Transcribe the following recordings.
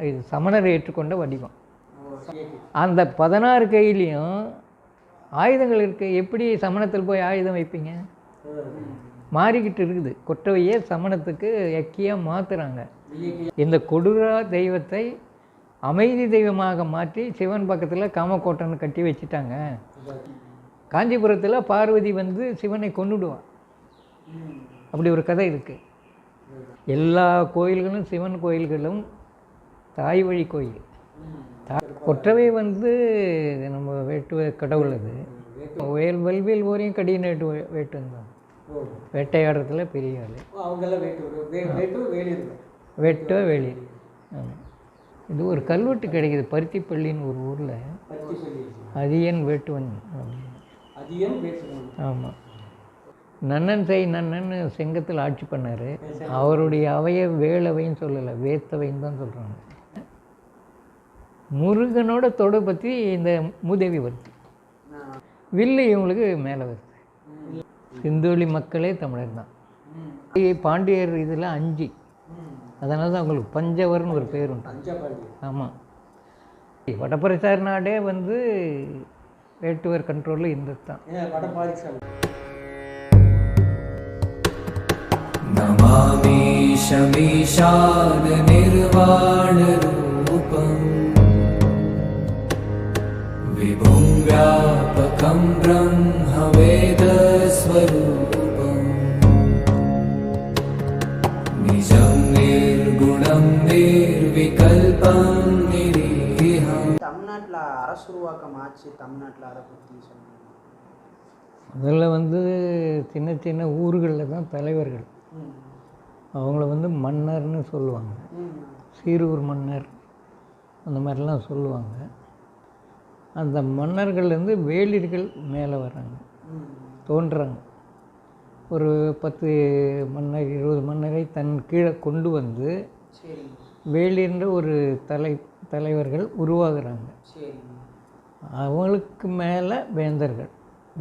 இது சமணர் ஏற்றுக்கொண்ட வடிவம். அந்த 16 கையிலையும் ஆயுதங்கள் இருக்குது. எப்படி சமணத்தில் போய் ஆயுதம் வைப்பீங்க? மாறிக்கிட்டு இருக்குது. கொற்றவையே சமணத்துக்கு எக்கியாக மாற்றுறாங்க. இந்த கொடூர தெய்வத்தை அமைதி தெய்வமாக மாற்றி சிவன் பக்கத்தில் காமக்கோட்டைன்னு கட்டி வச்சுட்டாங்க. காஞ்சிபுரத்தில் பார்வதி வந்து சிவனை கொன்னுடுவான். அப்படி ஒரு கதை இருக்குது. எல்லா கோயில்களும் சிவன் கோயில்களும் தாய் வழி கோயில். கொற்றவை வந்து நம்ம வேட்டுவ கடவுள். அது வல்வேல் ஓரையும் கடின வேட்டுந்தான். வேட்டையாடுறதுல பெரிய ஆள். வேட்டுவ வேலியர். ஆமாம். இது ஒரு கல்வெட்டு கிடைக்கிது பருத்திப்பள்ளின்னு ஒரு ஊரில். அதியன் வேட்டுவன். ஆமாம். நன்னன் நன்னன்னு செங்கத்தில் ஆட்சி பண்ணார். அவருடைய அவையை வேளவைன்னு சொல்லலை, வேத்தவைன்னு தான் சொல்கிறாங்க. முருகனோட தொடர்பு பற்றி இந்த மூதேவி வருது. வில்லு இவங்களுக்கு மேலே வருது. சிந்துவெளி மக்களே தமிழர் தான். பாண்டியர் இதில் 5. அதனால தான் அவங்களுக்கு பஞ்சவர்னு ஒரு பேர் உண்டு. ஆமாம். வடபரிசார் நாடே வந்து வேட்டுவர் கண்ட்ரோலில் இருந்தது தான். நமாமி ஷமீஷான நிர்வாண ரூபம் விபும் வியாபகம் பிரம்ம வேத ஸ்வரூபம் நிஜம் நிர்குணம் நிர்விகல்பம் நிரீஹம். தமிழ்நாட்டில் அரசு உருவாக்கம் ஆச்சு. தமிழ்நாட்டில் அதை பற்றி சொல்லுங்கள். முதல்ல வந்து சின்ன சின்ன ஊர்களில் தான் தலைவர்கள். அவங்கள வந்து மன்னர்னு சொல்லுவாங்க. சீரூர் மன்னர் அந்த மாதிரிலாம் சொல்லுவாங்க. அந்த மன்னர்கள்லேருந்து வேளிர்கள் மேலே வர்றாங்க, தோன்றுறாங்க. ஒரு 10 மன்னர் 20 மன்னரை தன் கீழே கொண்டு வந்து வேளின்ற ஒரு தலைவர்கள் உருவாகிறாங்க. அவங்களுக்கு மேலே வேந்தர்கள்.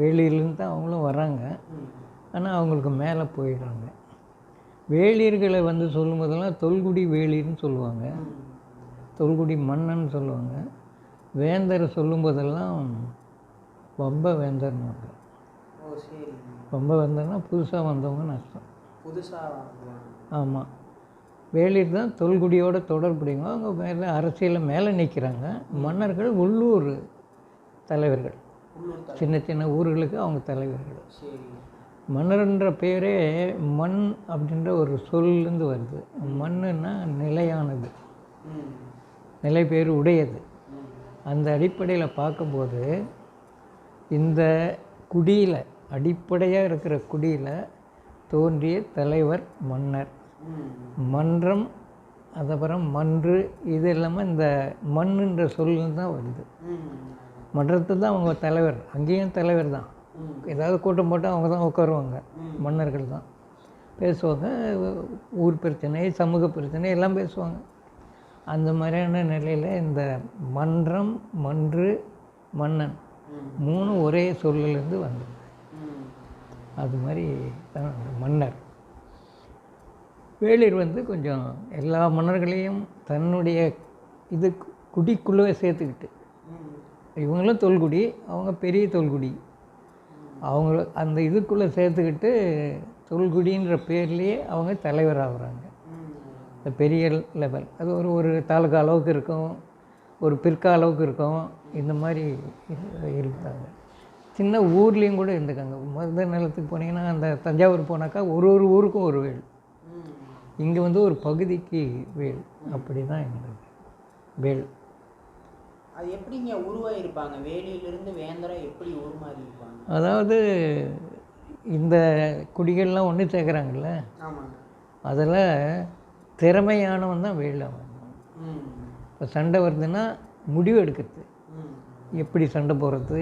வேளியிலேருந்து தான் அவங்களும் வராங்க. ஆனால் அவங்களுக்கு மேலே போயிடுறாங்க. வேளியர்களை வந்து சொல்லும் போதெல்லாம் தொல்குடி வேளிர்னு சொல்லுவாங்க, தொல்குடி மன்னன் சொல்லுவாங்க. வேந்தரை சொல்லும் போதெல்லாம் வம்ப வேந்தர்னு. வம்ப வேந்தர்னா புதுசாக வந்தவங்கன்னு அர்த்தம். ஆமாம். வேளிர் தான் தொல்குடியோட தொடர்புடையவங்க. அவங்க மேலே அரசியலில் மேலே நிற்கிறாங்க. மன்னர்கள் உள்ளூர் தலைவர்கள், சின்ன சின்ன ஊர்களுக்கு அவங்க தலைவர்கள். மன்னர்ன்ற பேரே மண் அப்படின்ற ஒரு சொல்லேருந்து வருது. மண்ணுன்னா நிலையானது, நிலை பேர் உடையது. அந்த அடிப்படையில் பார்க்கும்போது இந்த குடியில், அடிப்படையாக இருக்கிற குடியில் தோன்றிய தலைவர் மன்னர். மன்றம், அதுக்கப்புறம் மன்று, இது இல்லாமல் இந்த மண்ணுன்ற சொல்லுன்னு தான் வருது. மன்றத்து தான் அவங்க தலைவர். அங்கேயும் தலைவர் தான். ஏதாவது கூட்டம் போட்டால் அவங்க தான் உட்காருவாங்க. மன்னர்கள் தான் பேசுவாங்க. ஊர் பிரச்சனை, சமூக பிரச்சனை எல்லாம் பேசுவாங்க. அந்த மாதிரியான நிலையில் இந்த மன்றம், மன்று, மன்னன் 3 ஒரே சொல்லிலேருந்து வந்தது. அது மாதிரி தான் மன்னர். வேளிர் வந்து கொஞ்சம் எல்லா மன்னர்களையும் தன்னுடைய இது குடிக்குள்ளே சேர்த்துக்கிட்டு, இவங்களும் தொல்குடி, அவங்க பெரிய தொல்குடி, அவங்க அந்த இதுக்குள்ளே சேர்த்துக்கிட்டு தொல்குடின்ற பேர்லேயே அவங்க தலைவர் ஆகுறாங்க. இந்த பெரிய லெவல் அது ஒரு தாலுக்கா அளவுக்கு இருக்கும், ஒரு பிற்கா அளவுக்கு இருக்கும். இந்த மாதிரி இருக்காங்க. சின்ன ஊர்லேயும் கூட இருந்துக்காங்க. மருத நிலத்துக்கு போனீங்கன்னா, அந்த தஞ்சாவூர் போனாக்கா ஒரு ஊருக்கும் ஒரு வேல். இங்கே வந்து ஒரு பகுதிக்கு வேல். அப்படி தான் எங்களுக்கு வேல். அது எப்படிங்க உருவாகிருப்பாங்க? வேலியிலிருந்து வேந்தரை எப்படி உருமாறி இருப்பாங்க? அதாவது இந்த குடிகள்லாம் ஒன்று சேர்க்குறாங்கல்ல, அதில் திறமையானவன் தான் வேளாண். இப்போ சண்டை வருதுன்னா முடிவு எடுக்கிறது, எப்படி சண்டை போடுறது,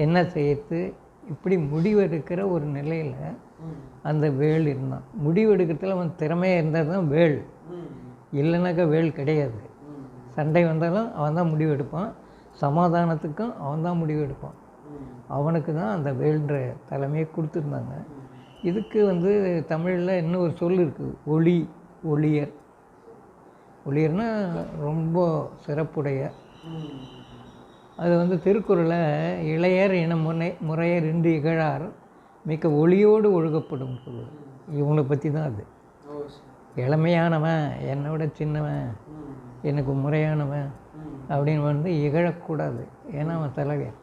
என்ன செய்யறது, இப்படி முடிவு எடுக்கிற ஒரு நிலையில் அந்த வேல் இருந்தான். முடிவு எடுக்கிறதுல அவன் திறமையாக இருந்தால் தான் வேல், இல்லைனாக்கா வேல் கிடையாது. சண்டை வந்தாலும் அவன் தான் முடிவு எடுப்பான், சமாதானத்துக்கும் அவன் தான் முடிவு எடுப்பான். அவனுக்கு தான் அந்த வேல்ன்ற தலைமையை கொடுத்துருந்தாங்க. இதுக்கு வந்து தமிழில் இன்னும் ஒரு சொல் இருக்குது, ஒளி, ஒளியர். ஒளியர்னா ரொம்ப சிறப்புடைய. ம். அது வந்து திருக்குறளை இளையர் என முறையர் இன்றி இகழார் மிக்க ஒளியோடு ஒழுகப்படும் சொல்லுது. இவங்களை பற்றி தான் அது. ஓ சரி. இளமையானவன், என்னோட சின்னவன், ம். எனக்கு முறையானவன் ம். அப்படின்னு வந்து இகழக்கூடாது. ஏன்னா அவன் தலைவன்.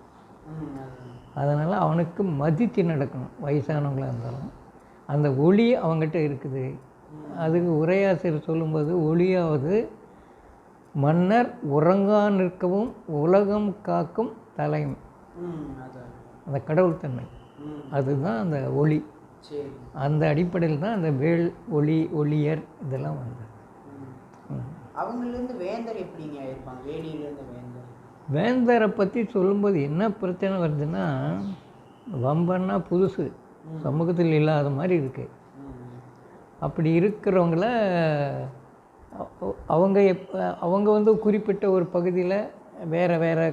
ம். அதான். அதனால் அவனுக்கு மதித்து நடக்கணும். வயசானவங்களாக இருந்தாலும் அந்த ஒளி அவங்ககிட்ட இருக்குது. அதுக்கு உரையாசிரியர் சொல்லும்போது, ஒளியாவது மன்னர் உறங்கா நிற்கவும் உலகம் காக்கும் தலைமை. ம். அதான். அந்த கடவுள் தன்மை, ம். அதுதான் அந்த ஒளி. சரி. அந்த அடிப்படையில் தான் அந்த வேள், ஒளி, ஒளியர் இதெல்லாம் வந்தது. ம். அவங்களிருந்து வேந்தர் எப்படிங்க இருப்பாங்க? வேலியிலேருந்து வேந்தர். வேந்தரை பற்றி சொல்லும்போது என்ன பிரச்சனை வருதுன்னா, வம்பன்னா புதுசு, சமூகத்தில் இல்லாத மாதிரி இருக்குது. ம். அப்படி இருக்கிறவங்கள அவங்க அவங்க வந்து குறிப்பிட்ட ஒரு பகுதியில் வேறு வேறு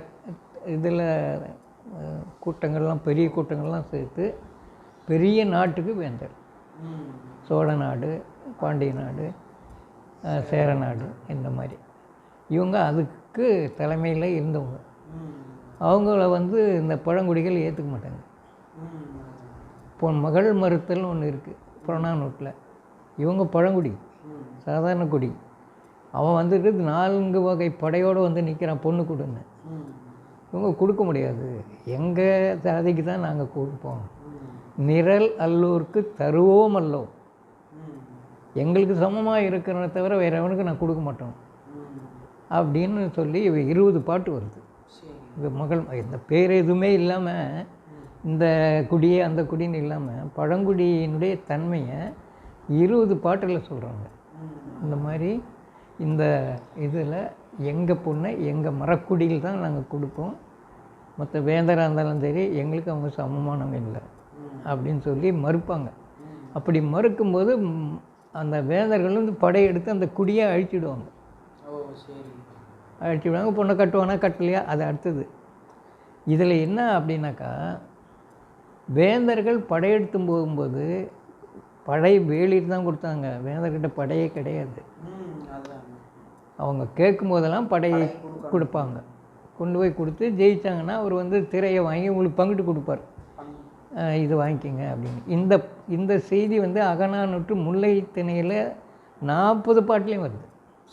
இதில் கூட்டங்கள்லாம், பெரிய கூட்டங்கள்லாம் சேர்த்து பெரிய நாட்டுக்கு வேந்தர். ம். சோழ நாடு, பாண்டிய நாடு, சேர நாடு, இந்த மாதிரி இவங்க அதுக்கு தலைமையில் இருந்தவங்க. ம். அவங்கள வந்து இந்த பழங்குடிகள் ஏற்றுக்க மாட்டாங்க. ம். இப்போ மகள் மறுத்தல்னு ஒன்று இருக்குது புறநானூற்றில். இவங்க பழங்குடி, ம். சாதாரண குடி. அவன் வந்துட்டு 4 வகை படையோடு வந்து நிற்கிறான் பொண்ணு கொடுன்னு. ம். இவங்க கொடுக்க முடியாது, எங்கள் சாதிக்கு தான் நாங்கள் கொடுப்போம். ம். நிரல் அல்லோருக்கு தருவோம் அல்லோ, ம். எங்களுக்கு சமமாக இருக்கிறத தவிர வேறு எவனுக்கு நான் கொடுக்க மாட்டோம் ம். அப்படின்னு சொல்லி 20 பாட்டு வருது. சரி. இந்த மகள், இந்த பேர் எதுவுமே இல்லாமல், இந்த குடியே அந்த குடின்னு இல்லாமல் பழங்குடியினுடைய தன்மையை 20 பாட்டில் சொல்கிறாங்க. இந்த மாதிரி இந்த இதில் எங்கள் பொண்ணை எங்கள் மரக்குடியில் தான் நாங்கள் கொடுப்போம், மற்ற வேந்தராக இருந்தாலும் சரி எங்களுக்கு அவங்க சமமானவங்க இல்லை அப்படின்னு சொல்லி மறுப்பாங்க. அப்படி மறுக்கும்போது அந்த வேந்தர்கள் வந்து படையெடுத்து அந்த குடியை அழிச்சிடுவாங்க. ஓ சரி. அழிச்சிடுவாங்க. பொண்ணை கட்டுவானா கட்டலையா அது அடுத்தது. இதில் என்ன அப்படின்னாக்கா, வேந்தர்கள் படையெடுத்து போகும்போது படை வேலிட்டு தான் கொடுத்தாங்க, வேந்தர்கிட்ட படையே கிடையாது. ம். அதான். அவங்க கேட்கும் போதெல்லாம் படையை கொடுப்பாங்க. கொண்டு போய் கொடுத்து ஜெயித்தாங்கன்னா அவர் வந்து திரையை வாங்கி உங்களுக்கு பங்கிட்டு கொடுப்பார், இது வாங்கிக்கிங்க அப்படின்னு. இந்த செய்தி வந்து அகநானூற்று முல்லை திணையில் 40 பாட்டிலையும் வருது.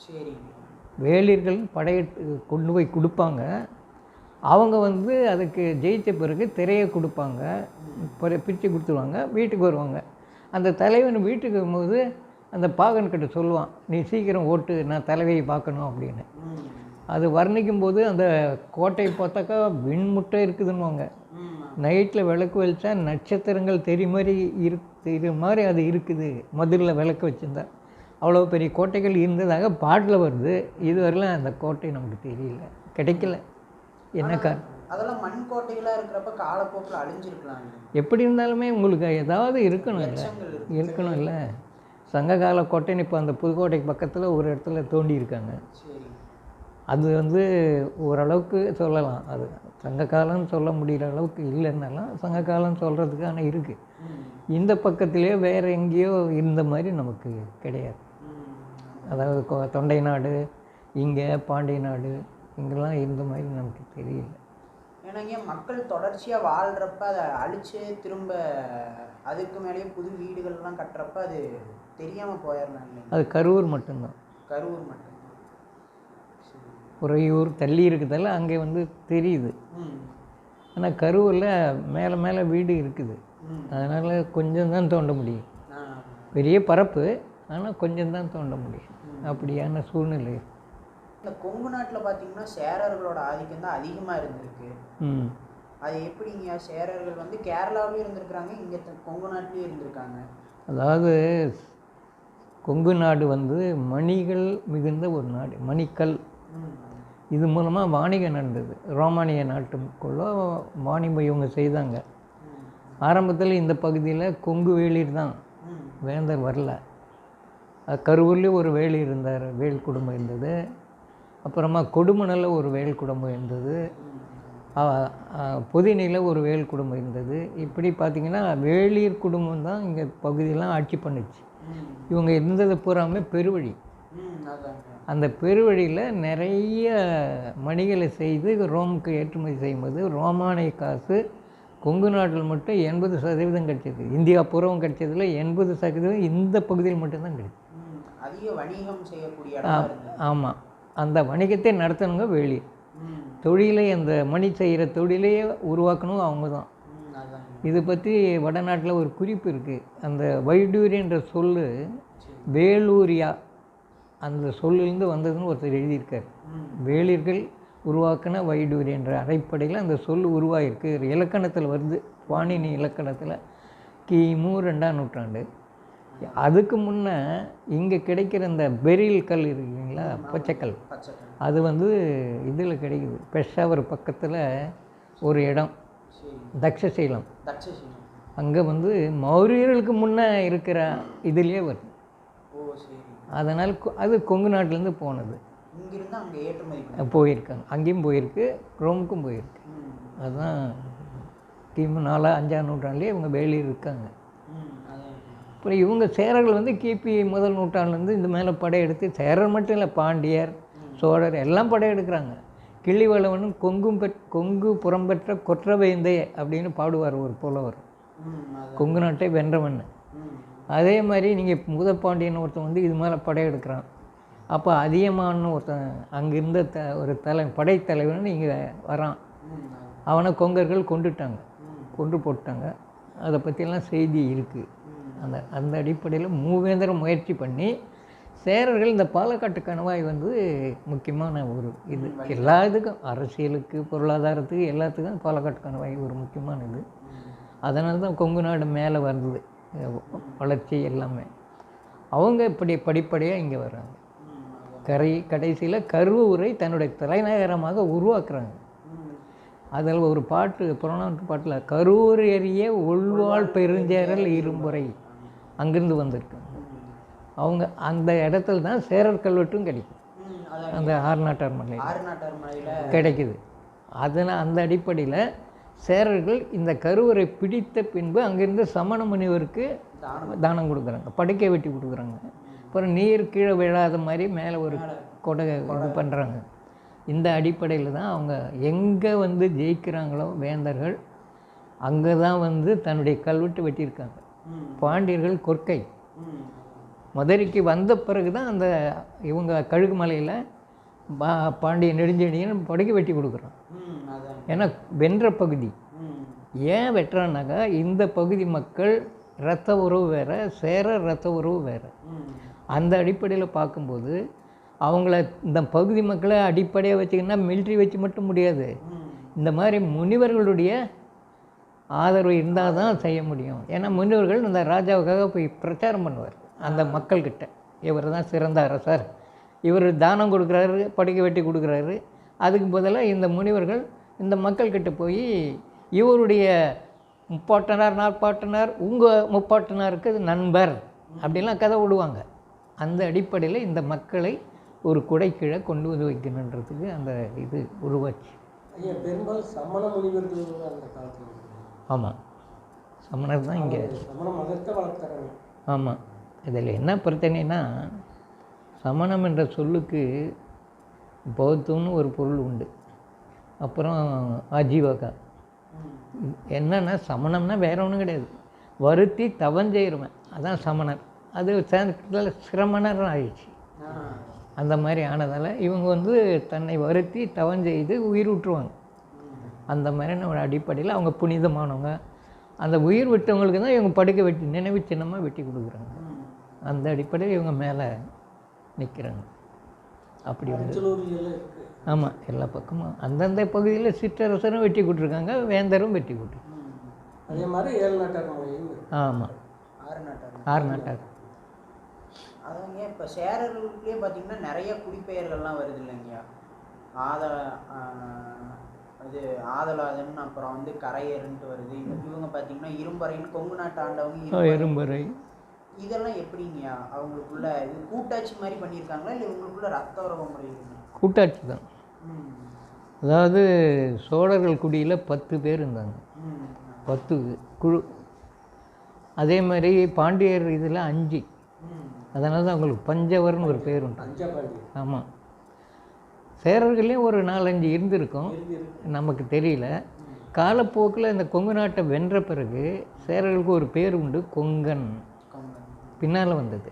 சரி. வேளிர்கள் படையெடுத்து கொண்டு போய் கொடுப்பாங்க. அவங்க வந்து அதுக்கு ஜெயித்த பிறகு திரையை கொடுப்பாங்க, பிரித்து கொடுத்துருவாங்க, வீட்டுக்கு வருவாங்க. அந்த தலைவன் வீட்டுக்கு வரும்போது அந்த பாகன்கிட்ட சொல்லுவான், நீ சீக்கிரம் ஓட்டு, நான் தலைவியை பார்க்கணும் அப்படின்னு. ம். அது வர்ணிக்கும் போது அந்த கோட்டையை பார்த்தாக்கா விண்முட்டை இருக்குதுன்னுவாங்க. ம். நைட்டில் விளக்கு வச்சா நட்சத்திரங்கள் தெரிய மாதிரி அது இருக்குது. மதுரில் விளக்கு வச்சுருந்தா அவ்வளோ பெரிய கோட்டைகள் இருந்ததாக பாட்டில் வருது. இதுவரையிலும் அந்த கோட்டை நமக்கு தெரியல, கிடைக்கல. என்ன அதெல்லாம் மண் கோட்டைகளாக இருக்கிறப்ப காலப்போக்கில் அழிஞ்சிருக்கலாம். எப்படி இருந்தாலுமே உங்களுக்கு ஏதாவது இருக்கணும் இல்லை. சங்ககால கோட்டைன்னு இப்போ அந்த புதுக்கோட்டைக்கு பக்கத்தில் ஒரு இடத்துல தோண்டி இருக்காங்க. சரி. அது வந்து ஓரளவுக்கு சொல்லலாம், அது சங்ககாலம்னு சொல்ல முடிகிற அளவுக்கு இல்லைன்னாலும் சங்ககாலம் சொல்கிறதுக்கான இருக்குது. இந்த பக்கத்துலேயே வேறு எங்கேயோ இருந்த மாதிரி நமக்கு கிடையாது. அதாவது தொண்டை நாடு, இங்கே பாண்டிய நாடு, இங்கெல்லாம் இருந்த மாதிரி நமக்கு தெரியல. ஏன்னாங்க மக்கள் தொடர்ச்சியாக வாழ்கிறப்ப அதை அழித்து திரும்ப அதுக்கு மேலேயே புது வீடுகள்லாம் கட்டுறப்ப அது தெரியாமல் போயிடலாம். அது கரூர் மட்டும்தான். கரூர் மட்டும்தான். உறையூர் தள்ளி இருக்குதால அங்கே வந்து தெரியுது. ஆனால் கரூரில் மேலே மேலே வீடு இருக்குது, அதனால் கொஞ்சம் தான் தோண்ட முடியும். பெரிய பரப்பு, ஆனால் கொஞ்சம் தான் தோண்ட முடியும். அப்படியான சூழ்நிலை. இந்த கொங்கு நாட்டில் பார்த்தீங்கன்னா சேரர்களோட ஆதிக்கம் தான் அதிகமாக இருந்திருக்கு. அது எப்படிங்க? சேரர்கள் வந்து கேரளாவிலையும் இருந்திருக்கிறாங்க, இங்கே கொங்கு நாட்டிலையும் இருந்திருக்காங்க. அதாவது கொங்கு நாடு வந்து மணிகள் மிகுந்த ஒரு நாடு, மணிக்கல். இது மூலமாக வாணிகம் நடந்தது. ரோமானிய நாட்டுக்குள்ள வாணிபம் இவங்க செய்தாங்க. ஆரம்பத்தில் இந்த பகுதியில் கொங்கு வேளிர் தான், வேந்தர் வரல. கரூர்லேயும் ஒரு வேலி இருந்தார், வேல் குடும்பம் இருந்தது. அப்புறமா கொடுமணலில் ஒரு வேல் குடும்பம் இருந்தது, பொதினியில் ஒரு வேல் குடும்பம் இருந்தது. இப்படி பார்த்திங்கன்னா வேளிர் குடும்பம் தான் இங்கே பகுதியெல்லாம் ஆட்சி பண்ணுச்சு. இவங்க இருந்தது பூராமே பெருவழி. அதாங்க. அந்த பெருவழியில் நிறைய மணிகளை செய்து ரோமுக்கு ஏற்றுமதி செய்யும்போது ரோமானிய காசு கொங்கு நாட்டில் மட்டும் 80% கிடைச்சது. இந்தியா பூராவும் கிடைச்சதில் 80% இந்த பகுதியில் மட்டும்தான் கிடைச்சது. அதிக வணிகம் செய்யக்கூடிய இடம் இருந்தது. ஆமாம், அந்த வணிகத்தை நடத்தணுங்க வேலி. தொழிலை அந்த மணி செய்கிற தொழிலையே உருவாக்கணும் அவங்க தான். இதை பற்றி வடநாட்டில் ஒரு குறிப்பு இருக்குது. அந்த வைடூரியன்ற சொல் வேலூரியா அந்த சொல்லிருந்து வந்ததுன்னு ஒருத்தர் எழுதியிருக்கார். வேளிர்கள் உருவாக்கின வைடூரி என்ற அடிப்படையில் அந்த சொல் உருவாகிருக்கு. இலக்கணத்தில் வருது, பாணினி இலக்கணத்தில் கிமு 2ஆம் நூற்றாண்டு. அதுக்கு முன்னே இங்கே கிடைக்கிற இந்த பெரில் கல் இருக்குங்களா, பச்சைக்கல், அது வந்து இதில் கிடைக்குது. பெஷாவர் பக்கத்தில் ஒரு இடம் தக்ஷசீலம், அங்கே வந்து மௌரியர்களுக்கு முன்னே இருக்கிற இதுலேயே வருது. அதனால் அது கொங்கு நாட்டிலேருந்து போனது, போயிருக்காங்க. அங்கேயும் போயிருக்கு, ரோமுக்கும் போயிருக்கு. அதுதான் கிமு 4-5ஆம் நூற்றாண்டுலேயே இவங்க வேலியில் இருக்காங்க. அப்புறம் இவங்க சேரர்கள் வந்து கிபி 1 நூற்றாண்டுலேருந்து இந்த மேலே படையெடுத்து, சேரர் மட்டும் இல்லை, பாண்டியர், சோழர் எல்லாம் படையெடுக்கிறாங்க. கிள்ளிவளவனும் கொங்கு புறம்பெற்ற கொற்றவேந்தே அப்படின்னு பாடுவார் ஒரு புலவர், கொங்கு நாட்டை வென்றவன். அதே மாதிரி நீங்கள் முதப்பாண்டியன் ஒருத்தன் வந்து இது மேலே படையெடுக்கிறான். அப்போ அதியமான்னு ஒருத்தன் அங்கிருந்த ஒரு படைத்தலைவன் இங்கே வரான். அவனை கொங்கர்கள் கொன்று போட்டாங்க. அதை பற்றியெல்லாம் செய்தி இருக்குது. அந்த அடிப்படையில் மூவேந்தரம் முயற்சி பண்ணி சேரர்கள் இந்த பாலக்காட்டு கணவாய் வந்து முக்கியமான ஒரு இது. எல்லா இதுக்கும், அரசியலுக்கு, பொருளாதாரத்துக்கு, எல்லாத்துக்கும் பாலக்காட்டு கணவாய் ஒரு முக்கியமான இது. அதனால தான் கொங்கு நாடு மேலே வந்தது, வளர்ச்சி எல்லாமே. அவங்க இப்படி படிப்படியாக இங்கே வர்றாங்க. கடைசியில் கருவூரை தன்னுடைய தலைநகரமாக உருவாக்குறாங்க. அதில் ஒரு பாட்டு, புறநானூற்று பாட்டில் கரூர் எறிய உள்வாழ் பெருஞ்சேரல் இரும்புரை அங்கிருந்து வந்திருக்காங்க. அவங்க அந்த இடத்துல தான் சேரர் கல்வெட்டும் கிடைக்கும். அந்த ஆறுநாட்டார் மலையில் கிடைக்குது. அதனால் அந்த அடிப்படையில் சேரர்கள் இந்த கருவறை பிடித்த பின்பு அங்கேருந்து சமண முனிவருக்கு தானம் கொடுக்குறாங்க, படுக்கை வெட்டி கொடுக்குறாங்க. அப்புறம் நீர் கீழே விழாத மாதிரி மேலே ஒரு கொடை இது பண்ணுறாங்க. இந்த அடிப்படையில் தான் அவங்க எங்கே வந்து ஜெயிக்கிறாங்களோ வேந்தர்கள், அங்கே தான் வந்து தன்னுடைய கல்வெட்டு வெட்டியிருக்காங்க. பாண்டியர்கள் கொற்கை மதுரைக்கு வந்த பிறகு தான் அந்த இவங்க கழுகுமலையில் பாண்டிய நெடுஞ்செழியன் படுக்கை வெட்டி கொடுக்குறான். ஏன்னா வென்ற பகுதி. ஏன் வெட்டுறான்னாக்கா, இந்த பகுதி மக்கள் இரத்த உறவு வேறு, சேர இரத்த உறவு வேறு. அந்த அடிப்படையில் பார்க்கும்போது அவங்கள இந்த பகுதி மக்களை அடிப்படையாக வச்சுக்கின்னா மிலிட்ரி வச்சு மட்டும் முடியாது. இந்த மாதிரி முனிவர்களுடைய ஆதரவு இருந்தால் தான் செய்ய முடியும். ஏன்னா முனிவர்கள் இந்த ராஜாவுக்காக போய் பிரச்சாரம் பண்ணுவார் அந்த மக்கள்கிட்ட. இவர் தான் சிறந்த அரசர், இவர் தானம் கொடுக்குறாரு, படுக்கை வெட்டி கொடுக்குறாரு. அதுக்கு பதிலாக இந்த முனிவர்கள் இந்த மக்கள்கிட்ட போய் இவருடைய முப்பாட்டனார், நாற்பாட்டனார், உங்கள் முப்பாட்டனாருக்கு நண்பர் அப்படிலாம் கதை விடுவாங்க. அந்த அடிப்படையில் இந்த மக்களை ஒரு குடை கீழே கொண்டு வந்து வைக்கணுன்றதுக்கு அந்த இது உருவாச்சு. பெரும்பாலும் சமண முனிவர்கள் அந்த காலத்தில். ஆமாம், சமணர் தான் இங்கே சமண மதத்தை வளர்த்துறாங்க. ஆமாம். இதில் என்ன பிரச்சனைனா, சமணம் என்ற சொல்லுக்கு பௌத்தம்னு ஒரு பொருள் உண்டு, அப்புறம் ஆஜீவகா. என்னென்னா சமணம்னா வேற ஒன்றும் கிடையாது, வருத்தி தவஞ்செய்கிறவன், அதான் சமணர். அது சான்ஸ்கிரிட்டில் சிரமணர் ஆயிடுச்சு. அந்த மாதிரி ஆனதால் இவங்க வந்து தன்னை வருத்தி தவஞ்செய்து உயிர் விட்டுருவாங்க. அந்த மாதிரியான ஒரு அடிப்படையில் அவங்க புனிதமானவங்க. அந்த உயிர் விட்டவங்களுக்கு தான் இவங்க படுக்கை வெட்டி நினைவு சின்னமாக வெட்டி கொடுக்குறாங்க. அந்த அடிப்படையில் இவங்க மேலே நிற்கிறாங்க. அப்படி வந்து ஆமாம், எல்லா பக்கமும் அந்தந்த பகுதியில் சிற்றரசரும் வெட்டி கொடுத்துருக்காங்க, வேந்தரும் வெட்டி கொடுத்துருக்காங்க. அதே மாதிரி 7 நாட்டார். ஆமாம், 6 நாட்டார். அதாங்க. இப்போ சேரர்களுக்குள்ளே பார்த்தீங்கன்னா நிறைய குடிப்பெயர்கள்லாம் வருது இல்லைங்கய்யா. அது ஆதலாதன், அப்புறம் வந்து கரையர்ன்ட்டு வருது. இவங்க பார்த்தீங்கன்னா இரும்பறைன்னு கொங்கு நாட்டு ஆண்டவங்க இரும்பறை. இதெல்லாம் எப்படிங்கய்யா அவங்களுக்குள்ள இது கூட்டாட்சி மாதிரி பண்ணியிருக்காங்களா, இல்லை இவங்களுக்குள்ள ரத்த உறவு முறை? கூட்டாட்சி தான். அதாவது சோழர்கள் குடியில் 10 பேர் இருந்தாங்க, 10 குழு. அதே மாதிரி பாண்டியர் இதில் 5, அதனால தான் அவங்களுக்கு பஞ்சவர்னு ஒரு பேர் உண்டு. பஞ்சபாண்டி ஆமாம், சேரர்கள்லேயும் ஒரு 4-5 இருந்திருக்கும், நமக்கு தெரியல. காலப்போக்கில் இந்த கொங்கு நாட்டை வென்ற பிறகு சேரர்களுக்கு ஒரு பேர் உண்டு, கொங்கன். பின்னால் வந்தது,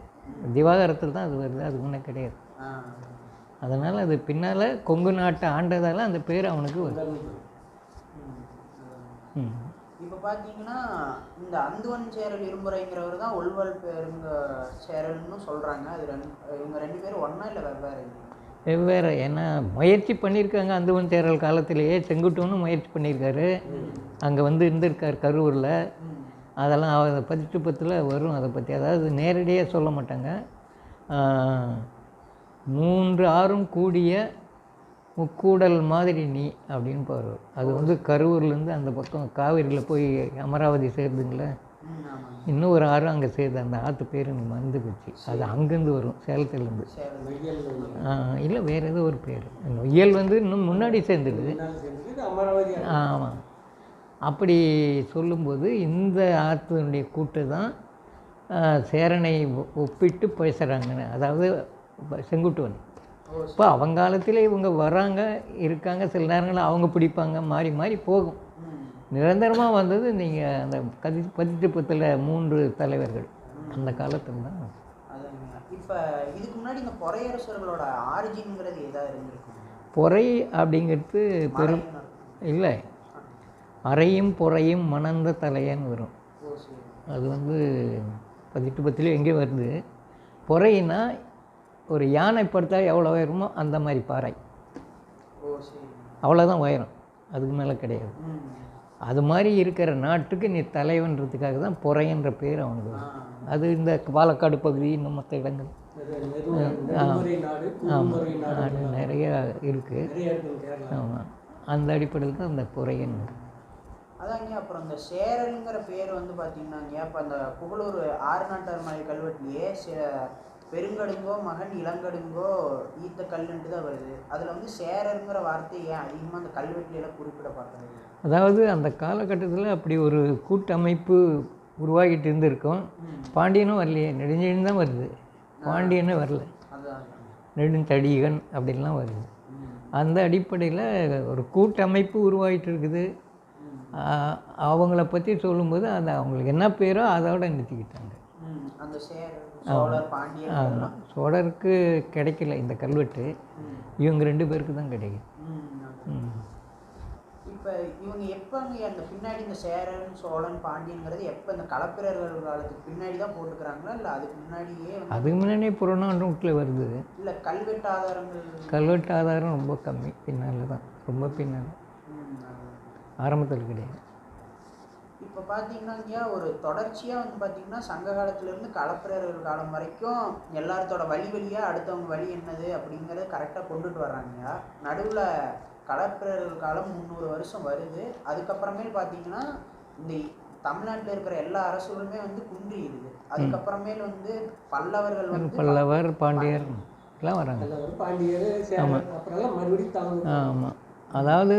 திவாகரத்தில் தான் அது வருது, அது முன்னே கிடையாது. அதனால் அது பின்னால் கொங்கு நாட்டை ஆண்டதால் அந்த பேர் அவனுக்கு வருது. இப்போ பார்த்தீங்கன்னா இந்த அந்துவன் சேரல் இரும்புரைங்கிறவர் தான் ஒல்வல் பெருங்க சேரல்னு சொல்கிறாங்க. அது இவங்க 2 பேரும் ஒன்றா இல்லை வெவ்வேறு? வெவ்வேறு. ஏன்னா முயற்சி பண்ணியிருக்காங்க, அந்துவன் சேரல் காலத்திலேயே செங்குட்டுவனும் முயற்சி பண்ணியிருக்காரு, அங்கே வந்து இருந்திருக்கார் கரூரில். அதெல்லாம் அதை 10 வரும் அதை பற்றி. அதாவது நேரடியாக சொல்ல மாட்டாங்க. 3 ஆறும் கூடிய முக்கூடல் மாதிரி நீ அப்படின்னு பாரு. அது வந்து கரூர்லேருந்து அந்த பக்கம் காவிரியில் போய் அமராவதி சேருதுங்களே, இன்னும் ஒரு ஆறு அங்கே சேருது. அந்த ஆற்று பேர் எனக்கு மறந்து போச்சு. அது அங்கேருந்து வரும், சேலத்துலேருந்து. இல்லை, வேறு ஏதோ ஒரு பேர். நொய்யல் வந்து இன்னும் முன்னாடி சேர்ந்துடுது. ஆமாம். அப்படி சொல்லும்போது இந்த ஆற்றுடைய கூட்டு தான் சேரனை ஒப்பிட்டு பேசுகிறாங்கன்னு. அதாவது செங்குட்டுவன். இப்போ அவங்காலத்தில் இவங்க வராங்க இருக்காங்க, சில நேரங்களில் அவங்க பிடிப்பாங்க, மாறி மாறி போகும். நிரந்தரமாக வந்தது நீங்கள் அந்த 10 3 தலைவர்கள் அந்த காலத்தில் தான். இப்போ இதுக்கு முன்னாடி இந்த பொறையரசர்களோட ஆரிஜின்ங்கிறது ஏதாவது இருந்திருக்கும்? பொறை அப்படிங்கிறது பெரும் இல்லை, அறையும் பொறையும் மணந்த தலையன்னு வரும். அது வந்து 18 எங்கேயோ வருது. பொறையினா ஒரு யானை படுத்தா எவ்வளோ உயரமோ அந்த மாதிரி பாறை, அவ்வளோதான் உயரம், அதுக்கு மேலே கிடையாது. அது மாதிரி இருக்கிற நாட்டுக்கு நீ தலைவன்றதுக்காக தான் பொறைன்ற பேர் அவனுக்கு. அது இந்த பாலக்காடு பகுதி, இன்னும் மற்ற இடங்கள் நிறைய இருக்குது. ஆமாம், அந்த அடிப்படையில் தான் அந்த பொறையன். அதாங்க. அப்புறம் இந்த சேரலுங்கிற பேர் வந்து பார்த்தீங்கன்னாங்க, இப்போ அந்த புகழூர் 6 நாட்டார் மலை கல்வெட்டுலேயே பெருங்கடுங்கோ மகன் இளங்கடுங்கோ ஈத்த கல்லுன்ட்டு தான் வருது. அதில் வந்து சேரருங்கிற வார்த்தை ஏன் அதிகமாக அந்த கல்வெட்டுலாம் குறிப்பிட பார்க்குறது? அதாவது அந்த காலகட்டத்தில் அப்படி ஒரு கூட்டமைப்பு உருவாகிட்டு இருந்திருக்கும். பாண்டியனும் வரலையே, நெடுஞ்செழியன் தான் வருது, பாண்டியனே வரல. நெடுந்தடிகன் அப்படின்லாம் வருது. அந்த அடிப்படையில் ஒரு கூட்டமைப்பு உருவாகிட்டு இருக்குது. அவங்கள பற்றி சொல்லும்போது அது அவங்களுக்கு என்ன பேரோ அதோட நிறுத்திக்கிட்டாங்க. அந்த சோழர் பாண்டியன். ஆமாம், சோழருக்கு கிடைக்கல இந்த கல்வெட்டு, இவங்க 2 பேருக்கு தான் கிடைக்குது. இப்போ இவங்க எப்போங்க அந்த பின்னாடி இந்த சேரன் சோழன் பாண்டியன்கிறது எப்போ இந்த களப்பிரர்கள் காலத்துக்கு பின்னாடி தான் போட்டுக்கிறாங்களா, இல்லை அதுக்கு முன்னாடியே? அதுக்கு முன்னாடியே புறநானூற்றில் வருது. இல்லை கல்வெட்டு ஆதாரங்கள்? கல்வெட்டு ஆதாரம் ரொம்ப கம்மி, பின்னால் தான், ரொம்ப பின்னால், ஆரம்பத்தில் கிடையாது. இப்போ பார்த்தீங்கன்னா ஒரு தொடர்ச்சியாக வந்து பார்த்தீங்கன்னா சங்க காலத்துலேருந்து களப்பிரர்கள் காலம் வரைக்கும் எல்லாத்தோட வழியாக அடுத்தவங்க வழி என்னது அப்படிங்கிறத கரெக்டாக கொண்டுட்டு வர்றாங்க. நடுவில் களப்பிரர்கள் காலம் 300 வருஷம் வருது. அதுக்கப்புறமேல் பார்த்தீங்கன்னா இந்த தமிழ்நாட்டில் இருக்கிற எல்லா அரசுகளுமே வந்து குன்றிடுது. அதுக்கப்புறமேல் வந்து பல்லவர்கள் வந்து பல்லவர் பாண்டியர் எல்லாம் வராங்க. ஆமாம், அதாவது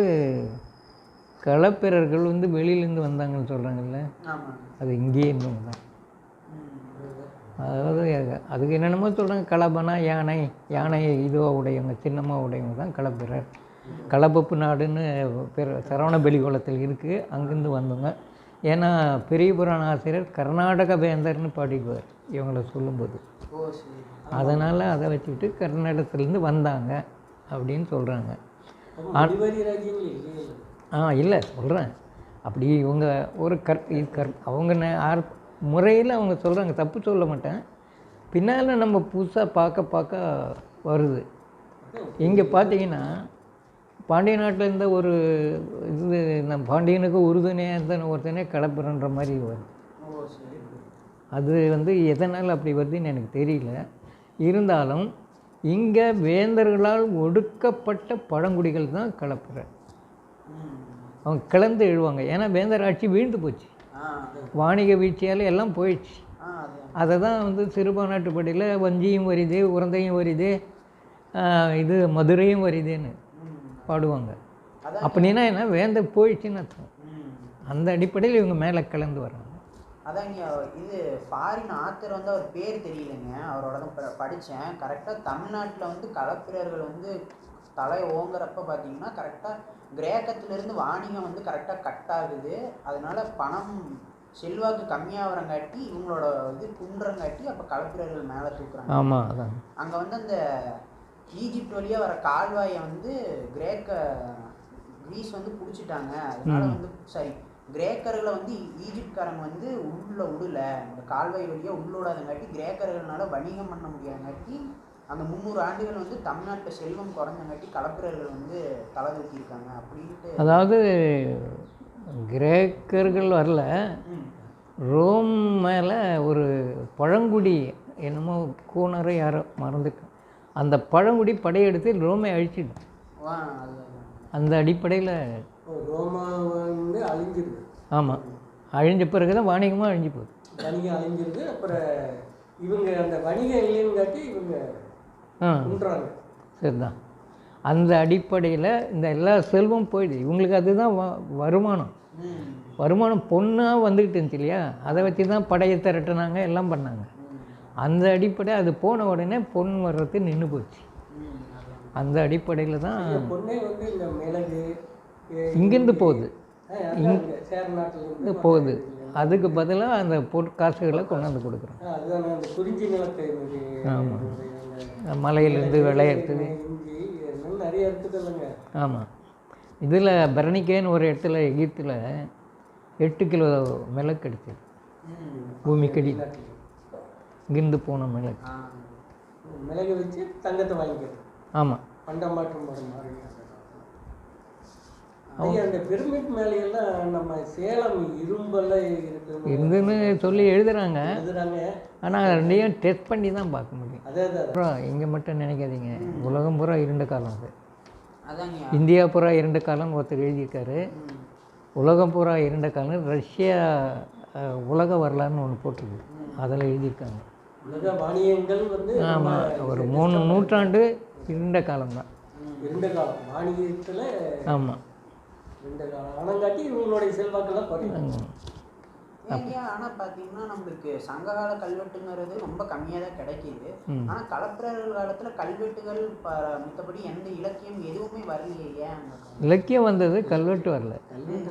களப்பிரர்கள் வந்து வெளியிலேருந்து வந்தாங்கன்னு சொல்கிறாங்கல்ல, அது இங்கேயே இருந்தவங்க தான். அதாவது அதுக்கு என்னென்னமோ சொல்கிறாங்க, களபனா யானை இதுவாக உடையவங்க, சின்னமாக உடையவங்க தான் களப்பிரர். களப்பப்பு நாடுன்னு பேர் சரவணபெலி குளத்தில் இருக்குது, அங்கேருந்து வந்தவங்க. ஏன்னா பெரிய புராண ஆசிரியர் கர்நாடக வேந்தர்னு பாடிக்குவார் இவங்கள சொல்லும்போது. அதனால் அதை வச்சுக்கிட்டு கர்நாடகத்துலேருந்து வந்தாங்க அப்படின்னு சொல்கிறாங்க. இல்லை சொல்கிறேன், அப்படி இவங்க ஒரு அவங்க முறையில் அவங்க சொல்கிறாங்க, தப்பு சொல்ல மாட்டேன். பின்னால் நம்ம புதுசாக பார்க்க வருது. இங்கே பார்த்தீங்கன்னா பாண்டிய நாட்டில் இருந்த ஒரு இது நம்ம பாண்டியனுக்கு உறுதுணையாக இருந்த ஒருத்தனே களப்பிரன்ற மாதிரி வருது. அது வந்து எதனால் அப்படி வருதுன்னு எனக்கு தெரியல. இருந்தாலும் இங்கே வேந்தர்களால் ஒடுக்கப்பட்ட பழங்குடிகள் தான் களப்பிர. அவங்க கிளந்து எழுவாங்க. ஏன்னா வேந்தர் ஆட்சி வீழ்ந்து போச்சு, வாணிக வீழ்ச்சியால் எல்லாம் போயிடுச்சு. அதை தான் வந்து சிறுபான்நாட்டுப்படியில் வஞ்சியும் வருதே, உரந்தையும் வருதே, இது மதுரையும் வருதேன்னு பாடுவாங்க. அப்படின்னா என்ன, வேந்தர் போயிடுச்சுன்னு அர்த்தம். அந்த அடிப்படையில் இவங்க மேலே கிளந்து வராங்க. அதாங்க இது ஃபாரின் ஆத்தர் வந்து அவர் பேர் தெரியலைங்க, அவரோட தான் படித்தேன். கரெக்டாக தமிழ்நாட்டில் வந்து களப்பிரர்கள் வந்து தலை ஓங்குறப்ப பார்த்தீங்கன்னா கரெக்டாக கிரேக்கத்திலேருந்து வாணிகம் வந்து கரெக்டாக கட் ஆகுது. அதனால பணம் செல்வாக்கு கம்மியாகிறங்காட்டி இவங்களோட இது குன்றங்காட்டி அப்போ களப்பிரர்கள் மேலே தூக்குறாங்க. ஆமாம், அதான் அங்கே வந்து அந்த ஈஜிப்ட் வழியாக வர கால்வாயை வந்து கிரீஸ் வந்து பிடிச்சிட்டாங்க. அதனால வந்து கிரேக்கர்களை வந்து ஈஜிப்ட்காரங்க வந்து உள்ள விடல, இந்த கால்வாய் வழியாக உள்ள விடாதங்காட்டி கிரேக்கர்களால வணிகம் பண்ண முடியாதங்காட்டி அந்த 300 ஆண்டுகள் வந்து தமிழ்நாட்டில் செல்வம் குறைஞ்சங்காட்டி களப்பிரர்கள் வந்து தலை தூக்கியிருக்காங்க அப்படின்ட்டு. அதாவது கிரேக்கர்கள் வரல, ரோம் மேலே ஒரு பழங்குடி என்னமோ கூனரை யாரோ மறந்துட்டோம், அந்த பழங்குடி படையெடுத்து ரோமை அழிச்சிடும். அந்த அடிப்படையில் ரோமா வந்து அழிஞ்சிருது. ஆமாம், அழிஞ்ச பிறகு தான் வாணிகமாக அழிஞ்சு போகுது, வணிகம் அழிஞ்சிருது. அப்புறம் இவங்க அந்த வணிகம் இல்லைங்காட்டி இவங்க குன்றாங்க. சரிதான். அந்த அடிப்படையில் இந்த எல்லா செல்வம் போயிடுது இவங்களுக்கு. அதுதான் வருமானம். வருமானம் பொண்ணாக வந்துக்கிட்டு இருந்துச்சு இல்லையா, அதை வச்சு தான் படையை திரட்டினாங்க, எல்லாம் பண்ணாங்க. அந்த அடிப்படை அது போன உடனே பொன் வர்றது நின்று போச்சு. அந்த அடிப்படையில் தான் பொண்ணே வந்து இந்த மிளகு இங்கேருந்து போகுது, சேர நாட்டில் போகுது. அதுக்கு பதிலாக அந்த பொற்காசுகளை கொண்டாந்து கொடுக்குறோம். அதுதான் அந்த குறிஞ்சி நிலத்தை மலையிலேருந்து விளையாடுறது நிறைய இருக்குது இல்லைங்க. ஆமாம். இதில் பெர்னிக்கேன்னு ஒரு இடத்துல எகிப்தில் 8 கிலோ மிளகு கிடைச்சது, பூமிக்கடி இங்கிருந்து போன மிளகு. மிளகு வச்சு தங்கத்தை வாங்கிக்கிறது. ஆமாம், பண்டமாற்றம் மாதிரி. அந்த பிரமிட் மேலையெல்லாம் நம்ம சேலம் இரும்பெல்லாம் இருந்துன்னு சொல்லி எழுதுறாங்க. ஆனால் ரெண்டையும் டெஸ்ட் பண்ணி தான் பார்க்க முடியும். அப்புறம் இங்கே மட்டும் நினைக்காதீங்க, உலகம் பூரா இருண்ட காலம் அது. இந்தியா பூரா இருண்ட காலம் ஒருத்தர் எழுதியிருக்காரு. உலகம் பூரா இருண்ட காலம் ரஷ்யா உலக வரலாறுன்னு ஒன்று போட்டிருக்கு, அதில் எழுதியிருக்காங்க. உலக வாணியங்கள் வந்து ஆமாம், ஒரு 3 நூற்றாண்டு இருண்ட காலம்தான். இருண்ட காலம் வாணியத்தில். ஆமாம், இருண்ட காலம் ஆனங்காட்டி இவங்களுடைய செல்வாக்கெல்லாம் குறையும். ஆனால் பார்த்தீங்கன்னா நம்மளுக்கு சங்ககால கல்வெட்டுங்கிறது ரொம்ப கம்மியாக தான் கிடைக்கிது. ஆனால் களப்பிரர்கள் காலத்தில் கல்வெட்டுகள் மற்றபடி எந்த இலக்கியம் எதுவுமே வரலையே. ஏன் இலக்கியம் வந்தது, கல்வெட்டு வரல.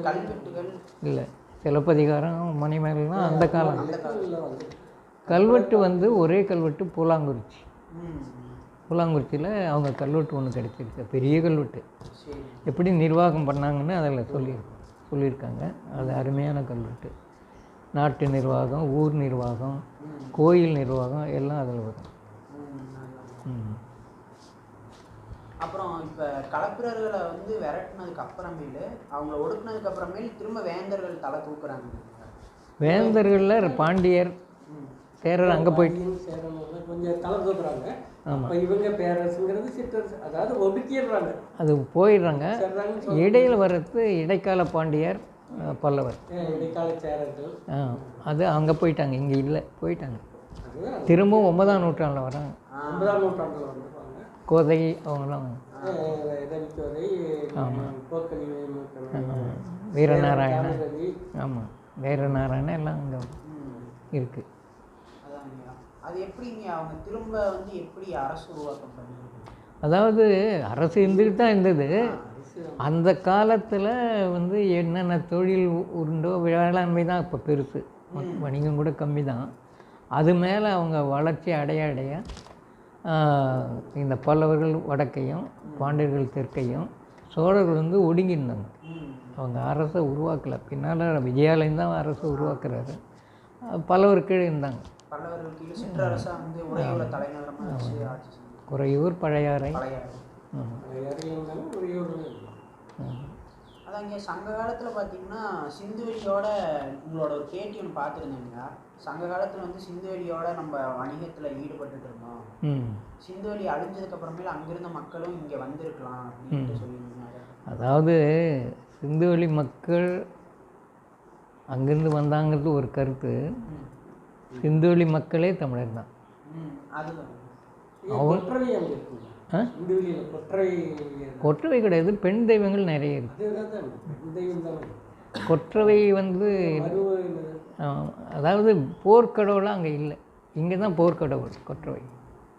கல்வெட்டுகள் இல்லை, சிலப்பதிகாரம் மணிமேகலாம் அந்த காலம். கல்வெட்டு வந்து ஒரே கல்வெட்டு பூலாங்குறிச்சி. பூலாங்குறிச்சியில் அவங்க கல்வெட்டு ஒன்று கிடைச்சிருக்கு, பெரிய கல்வெட்டு. எப்படி நிர்வாகம் பண்ணாங்கன்னு அதில் சொல்லியிருக்காங்க. அது அருமையான கல்வெட்டு. நாட்டு நிர்வாகம், ஊர் நிர்வாகம், கோயில் நிர்வாகம் எல்லாம் அதில் வரும். அப்புறம் இப்போ களப்பிரர்களை வந்து விரட்டினதுக்கு அப்புறமேலு அவங்கள ஒடுக்கினதுக்கு அப்புறமேல் திரும்ப வேந்தர்கள் தலை தூக்குறாங்க. வேந்தர்களில் பாண்டியர், சேரர் அங்கே போயிட்டு கொஞ்சம் தலை தூக்குறாங்க. ஆமாம், இவங்க பேரரசுங்கிறது சிற்றரசு, அதாவது ஒடுக்கிடுறாங்க, அது போயிடுறாங்க. இடையில் வர்றது இடைக்கால பாண்டியர், பல்லவர், இடைக்கால சேரர்கள். அது அங்கே போயிட்டாங்க, இங்கே இல்லை, போயிட்டாங்க. திரும்பவும் 9ஆம் நூற்றாண்டில் வராங்க. 9ஆம் நூற்றாண்டில் வந்துருவாங்க. கோதை அவங்களாம். வீரநாராயணன். ஆமாம், வீரநாராயணன் எல்லாம் அங்கே இருக்குது. அது எப்படிங்க அவங்க திரும்ப வந்து எப்படி அரசு உருவாக்கம் பண்ணுறது? அதாவது அரசு இருந்துக்கிட்டு தான் இருந்தது. அந்த காலத்தில் வந்து என்னென்ன தொழில் உண்டோ, வேளாண்மை தான் இப்போ பெருசு, வணிகம் கூட கம்மி தான். அது மேலே அவங்க வளர்ச்சி அடைய இந்த பல்லவர்கள் வடக்கையும் பாண்டியர்கள் தெற்கையும் சோழர்கள் வந்து ஒடுங்கியிருந்தாங்க. அவங்க அரசை உருவாக்கலை. பின்னால் விஜயாலயம் தான் அரசை உருவாக்குறாரு. பல்லவர் கீழே இருந்தாங்க. குறையூர், பழையாறை. அதாங்க சங்க காலத்தில் பார்த்தீங்கன்னா சிந்துவெளியோட உங்களோட ஒரு பேட்டி ஒன்று பார்த்துருந்தீங்க. சங்க காலத்தில் வந்து சிந்துவெளியோட நம்ம வணிகத்தில் ஈடுபட்டு இருந்தோம். சிந்துவெளி அழிஞ்சதுக்கு அப்புறமேல அங்கிருந்த மக்களும் இங்கே வந்திருக்கலாம் அப்படின்னு சொல்லியிருந்தாங்க. அதாவது சிந்துவெளி மக்கள் அங்கிருந்து வந்தாங்கிறது ஒரு கருத்து. சிந்துவெளி மக்களே தமிழர் தான். கொற்றவை கிடையாது, பெண் தெய்வங்கள் நிறைய இருக்கு. கொற்றவை வந்து அதாவது போர்க்கடவுளாக அங்கே இல்லை, இங்கே தான் போர்க்கடவுள் கொற்றவை.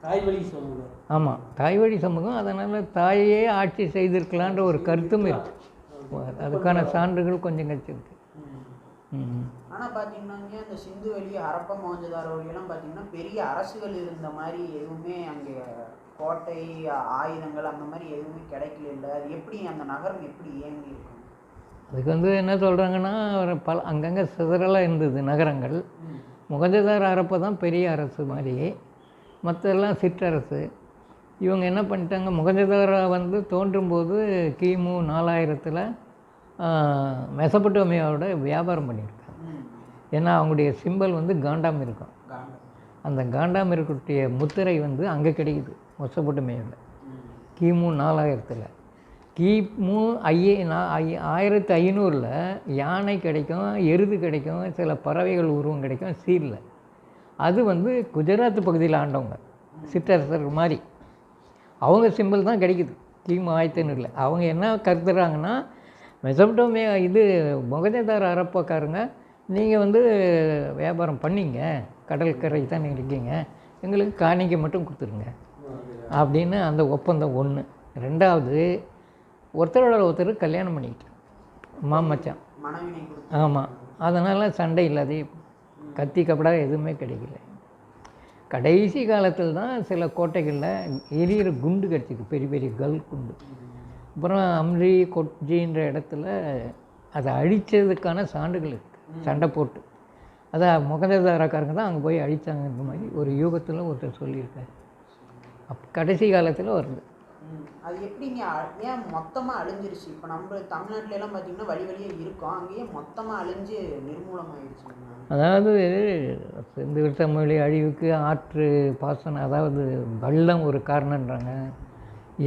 தாய் வழி சமூகம். ஆமாம், தாய் வழி சமூகம். அதனால் தாயே ஆட்சி செய்திருக்கலான்ற ஒரு கருத்தும் இருக்குது. அதுக்கான சான்றுகள் கொஞ்சம் கிடச்சிருக்கு. ஆனால் பார்த்தீங்கன்னா இந்த சிந்துவெளி, ஹரப்பா, மொஹஞ்சதாரோலாம் பார்த்தீங்கன்னா பெரிய அரசுகள் இருந்த மாதிரி எதுவுமே அங்கே கோட்டை, ஆயுதங்கள் அந்த மாதிரி எதுவுமே கிடைக்கல இல்லை. அது எப்படி அந்த நகரம் எப்படி இயங்கி இருக்கும்? அதுக்கு வந்து என்ன சொல்கிறாங்கன்னா, அங்கங்கே சிதறலாக இருந்தது நகரங்கள். மொஹஞ்சதாரோ ஹரப்பா தான் பெரிய அரசு மாதிரி, மற்றெல்லாம் சிற்றரசு. இவங்க என்ன பண்ணிட்டாங்க, மொஹஞ்சதாரோ வந்து தோன்றும்போது கிமு 4000 மெசபடோமியாவோட வியாபாரம் பண்ணியிருக்காங்க. ஏன்னா அவங்களுடைய சிம்பல் வந்து காண்டாம் இருக்கும். அந்த காண்டாம் இருக்கக்கூடிய முத்திரை வந்து அங்கே கிடைக்குது மெசபடோமியாவில் கிமு 4000. கிமு 1500 யானை கிடைக்கும், எருது கிடைக்கும், சில பறவைகள் உருவம் கிடைக்கும் சீரில். அது வந்து குஜராத் பகுதியில் ஆண்டவங்க சிற்றரசர் மாதிரி அவங்க சிம்பிள் தான் கிடைக்குது கிமு 1500. அவங்க என்ன கருதுறாங்கன்னா, மெசபடோமியா இது மொஹஞ்சதாரோ ஹரப்பாக்காரங்க நீங்கள் வந்து வியாபாரம் பண்ணிங்க, கடற்கரை தான் நீங்கள் இருக்கீங்க, எங்களுக்கு காணிக்கை மட்டும் கொடுத்துருங்க அப்படின்னு அந்த ஒப்பந்தம் ஒன்று. ரெண்டாவது, ஒருத்தரோட ஒருத்தர் கல்யாணம் பண்ணிக்கிட்டாங்க, மாமச்சான். ஆமாம், அதனால் சண்டை இல்லாதே கத்தி கப்படா எதுவுமே கிடைக்கல. கடைசி காலத்தில் தான் சில கோட்டைகளில் எரியிற குண்டு கிடச்சிது, பெரிய பெரிய கல் குண்டு. அப்புறம் அம்ரி கொட்ஜின்ற இடத்துல அதை அழித்ததுக்கான சான்றுகள் இருக்குது, சண்டை போட்டு. அதான் மொஹஞ்சதாரோக்காரங்க தான் அங்கே போய் அழித்தாங்கன்ற மாதிரி ஒரு யூகத்தில் ஒருத்தர் சொல்லியிருக்காரு. கடைசி காலத்தில் வருது. அது எப்படிங்க ஏன் மொத்தமாக அழிஞ்சிருச்சு? இப்போ நம்ம தமிழ்நாட்டிலலாம் பார்த்திங்கன்னா வழி வழியே இருக்கும், அங்கேயே மொத்தமாக அழிஞ்சு நிர்மூலமாகிடுச்சு. அதாவது சிந்து தமிழ் அழிவுக்கு ஆற்று பாசனம், அதாவது வெள்ளம் ஒரு காரணன்றாங்க,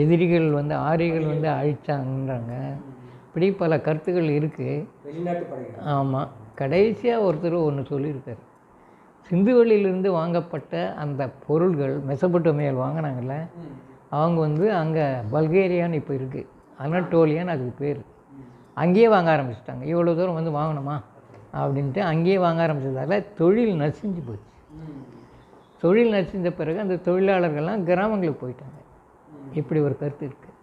எதிரிகள் வந்து ஆரியர்கள் வந்து அழிச்சாங்கன்றாங்க, இப்படி பல கருத்துக்கள் இருக்குது. வெளிநாட்டு படைகள். ஆமாம், கடைசியாக ஒருத்தர் ஒன்று சொல்லியிருக்காரு, சிந்துவெளியிலிருந்து வாங்கப்பட்ட அந்த பொருள்கள் மெசபடோமியாவில் வாங்கினாங்கல்ல, அவங்க வந்து அங்கே பல்கேரியான்னு இப்போ இருக்குது, அனட்டோலியான்னு அதுக்கு பேர், அங்கேயே வாங்க ஆரம்பிச்சிட்டாங்க. இவ்வளோ தூரம் வந்து வாங்கணுமா அப்படின்ட்டு அங்கேயே வாங்க ஆரம்பித்ததால் தொழில் நசிஞ்சு போச்சு. தொழில் நசிஞ்ச பிறகு அந்த தொழிலாளர்கள்லாம் கிராமங்களுக்கு போயிட்டாங்க. இப்படி ஒரு கருத்து இருக்குது.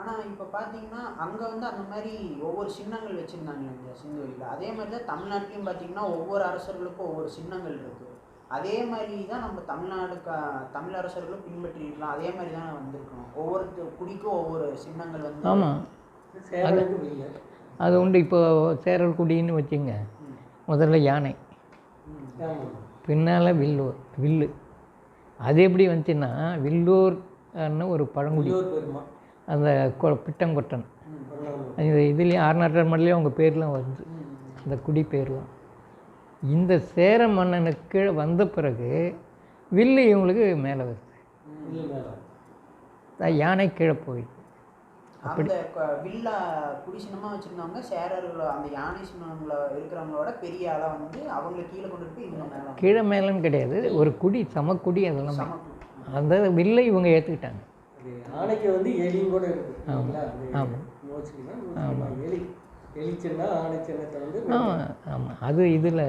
ஆனால் இப்போ பார்த்தீங்கன்னா அங்கே வந்து அந்த மாதிரி ஒவ்வொரு சின்னங்கள் வச்சுருந்தாங்க இந்த சிந்துவெளியில். அதே மாதிரி தான் தமிழ்நாட்டிலையும் பார்த்தீங்கன்னா ஒவ்வொரு அரசர்களுக்கும் ஒவ்வொரு சின்னங்கள் இருக்குது. அதே மாதிரி தான் நம்ம தமிழ் அரசர்களும் பின்பற்றிருக்கலாம். அதே மாதிரி தான் வந்திருக்கணும். ஒவ்வொரு குடிக்கும் ஒவ்வொரு சின்னங்கள் வந்து. ஆமாம், அது உண்டு. இப்போ சேரல் குடின்னு வச்சுங்க, முதல்ல யானை, பின்னால் வில்லு. அது எப்படி வந்துச்சுன்னா, வில்லூர்னு ஒரு பழங்குடி, அந்த பிட்டங்கொட்டன், இதுலேயும் ஆர்நாட்டர் மடலையும் அவங்க பேர்லாம் வருது, அந்த குடி பேர்லாம். இந்த சேர மன்னனுக்கு கீழே வந்த பிறகு வில்லு இவங்களுக்கு மேலே வருது, யானை கீழே போயிடுது. அந்த வில்லா குடிசினமாக வச்சுருந்தவங்க சேரர்கள் அந்த யானை சின்னங்களை இருக்கிறவங்களோட பெரிய ஆளாக வந்து அவங்களை கீழே கொண்டு போய் இவங்க மேலே, கீழே மேலேன்னு கிடையாது, ஒரு குடி சமக்குடி, அதெல்லாம் அந்த வில்லை இவங்க ஏற்றுக்கிட்டாங்க. யானைக்கு வந்து எலியும் கூட இருக்குது. ஆமாம் ஆமாம் ஆமாம் எலிச்சின்னா ஆனை சின்னத்தை வந்து ஆமாம், அது இதில்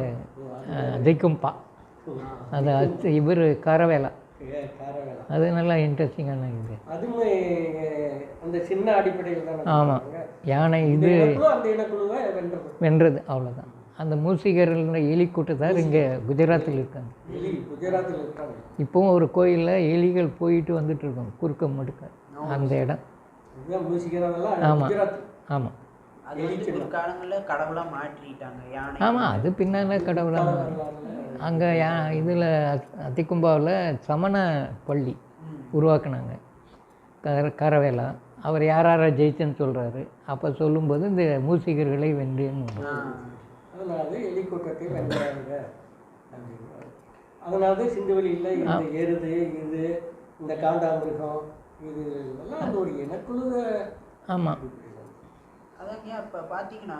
திக்கும்பா, அது இவர் காரவேலா, அது நல்லா இன்ட்ரெஸ்டிங்கான இது. அதுவுமே அந்த சின்ன அடிப்படையில் தான். ஆமாம், யானை இது அந்த இனக்குழுவை வென்றது, அவ்வளோதான். அந்த மூசிகர்கள் எலி கூட்டத்தார் இங்கே குஜராத்தில் இருக்காங்க. குஜராத்தில் இருக்காங்க. இப்போவும் ஒரு கோயிலில் எலிகள் போயிட்டு வந்துட்டு இருக்கோம், குறுக்க மடுக்க அந்த இடம். ஆமாம் ஆமாம் காலங்களில் கடவுளாக மாற்றிட்டாங்க யானை. ஆமாம், அது பின்னால் கடவுளாக. அங்கே இதில் திக்கும்பாவில் சமண பள்ளி உருவாக்குனாங்க காரவேலா. அவர் யாரை ஜெயிச்சேன்னு சொல்கிறாரு. அப்போ சொல்லும்போது இந்த மூசிகர்களை வென்றேன்னு, அதனால எலிக்கூட்டத்தை வென்றாங்க. அதனால சிந்துவெளியில் இந்த எருது, இது இந்த காண்டாமிருகம், இது எல்லாம் அந்த ஒரு இனக்குழு. ஆமாம், அதாங்க. இப்போ பார்த்தீங்கன்னா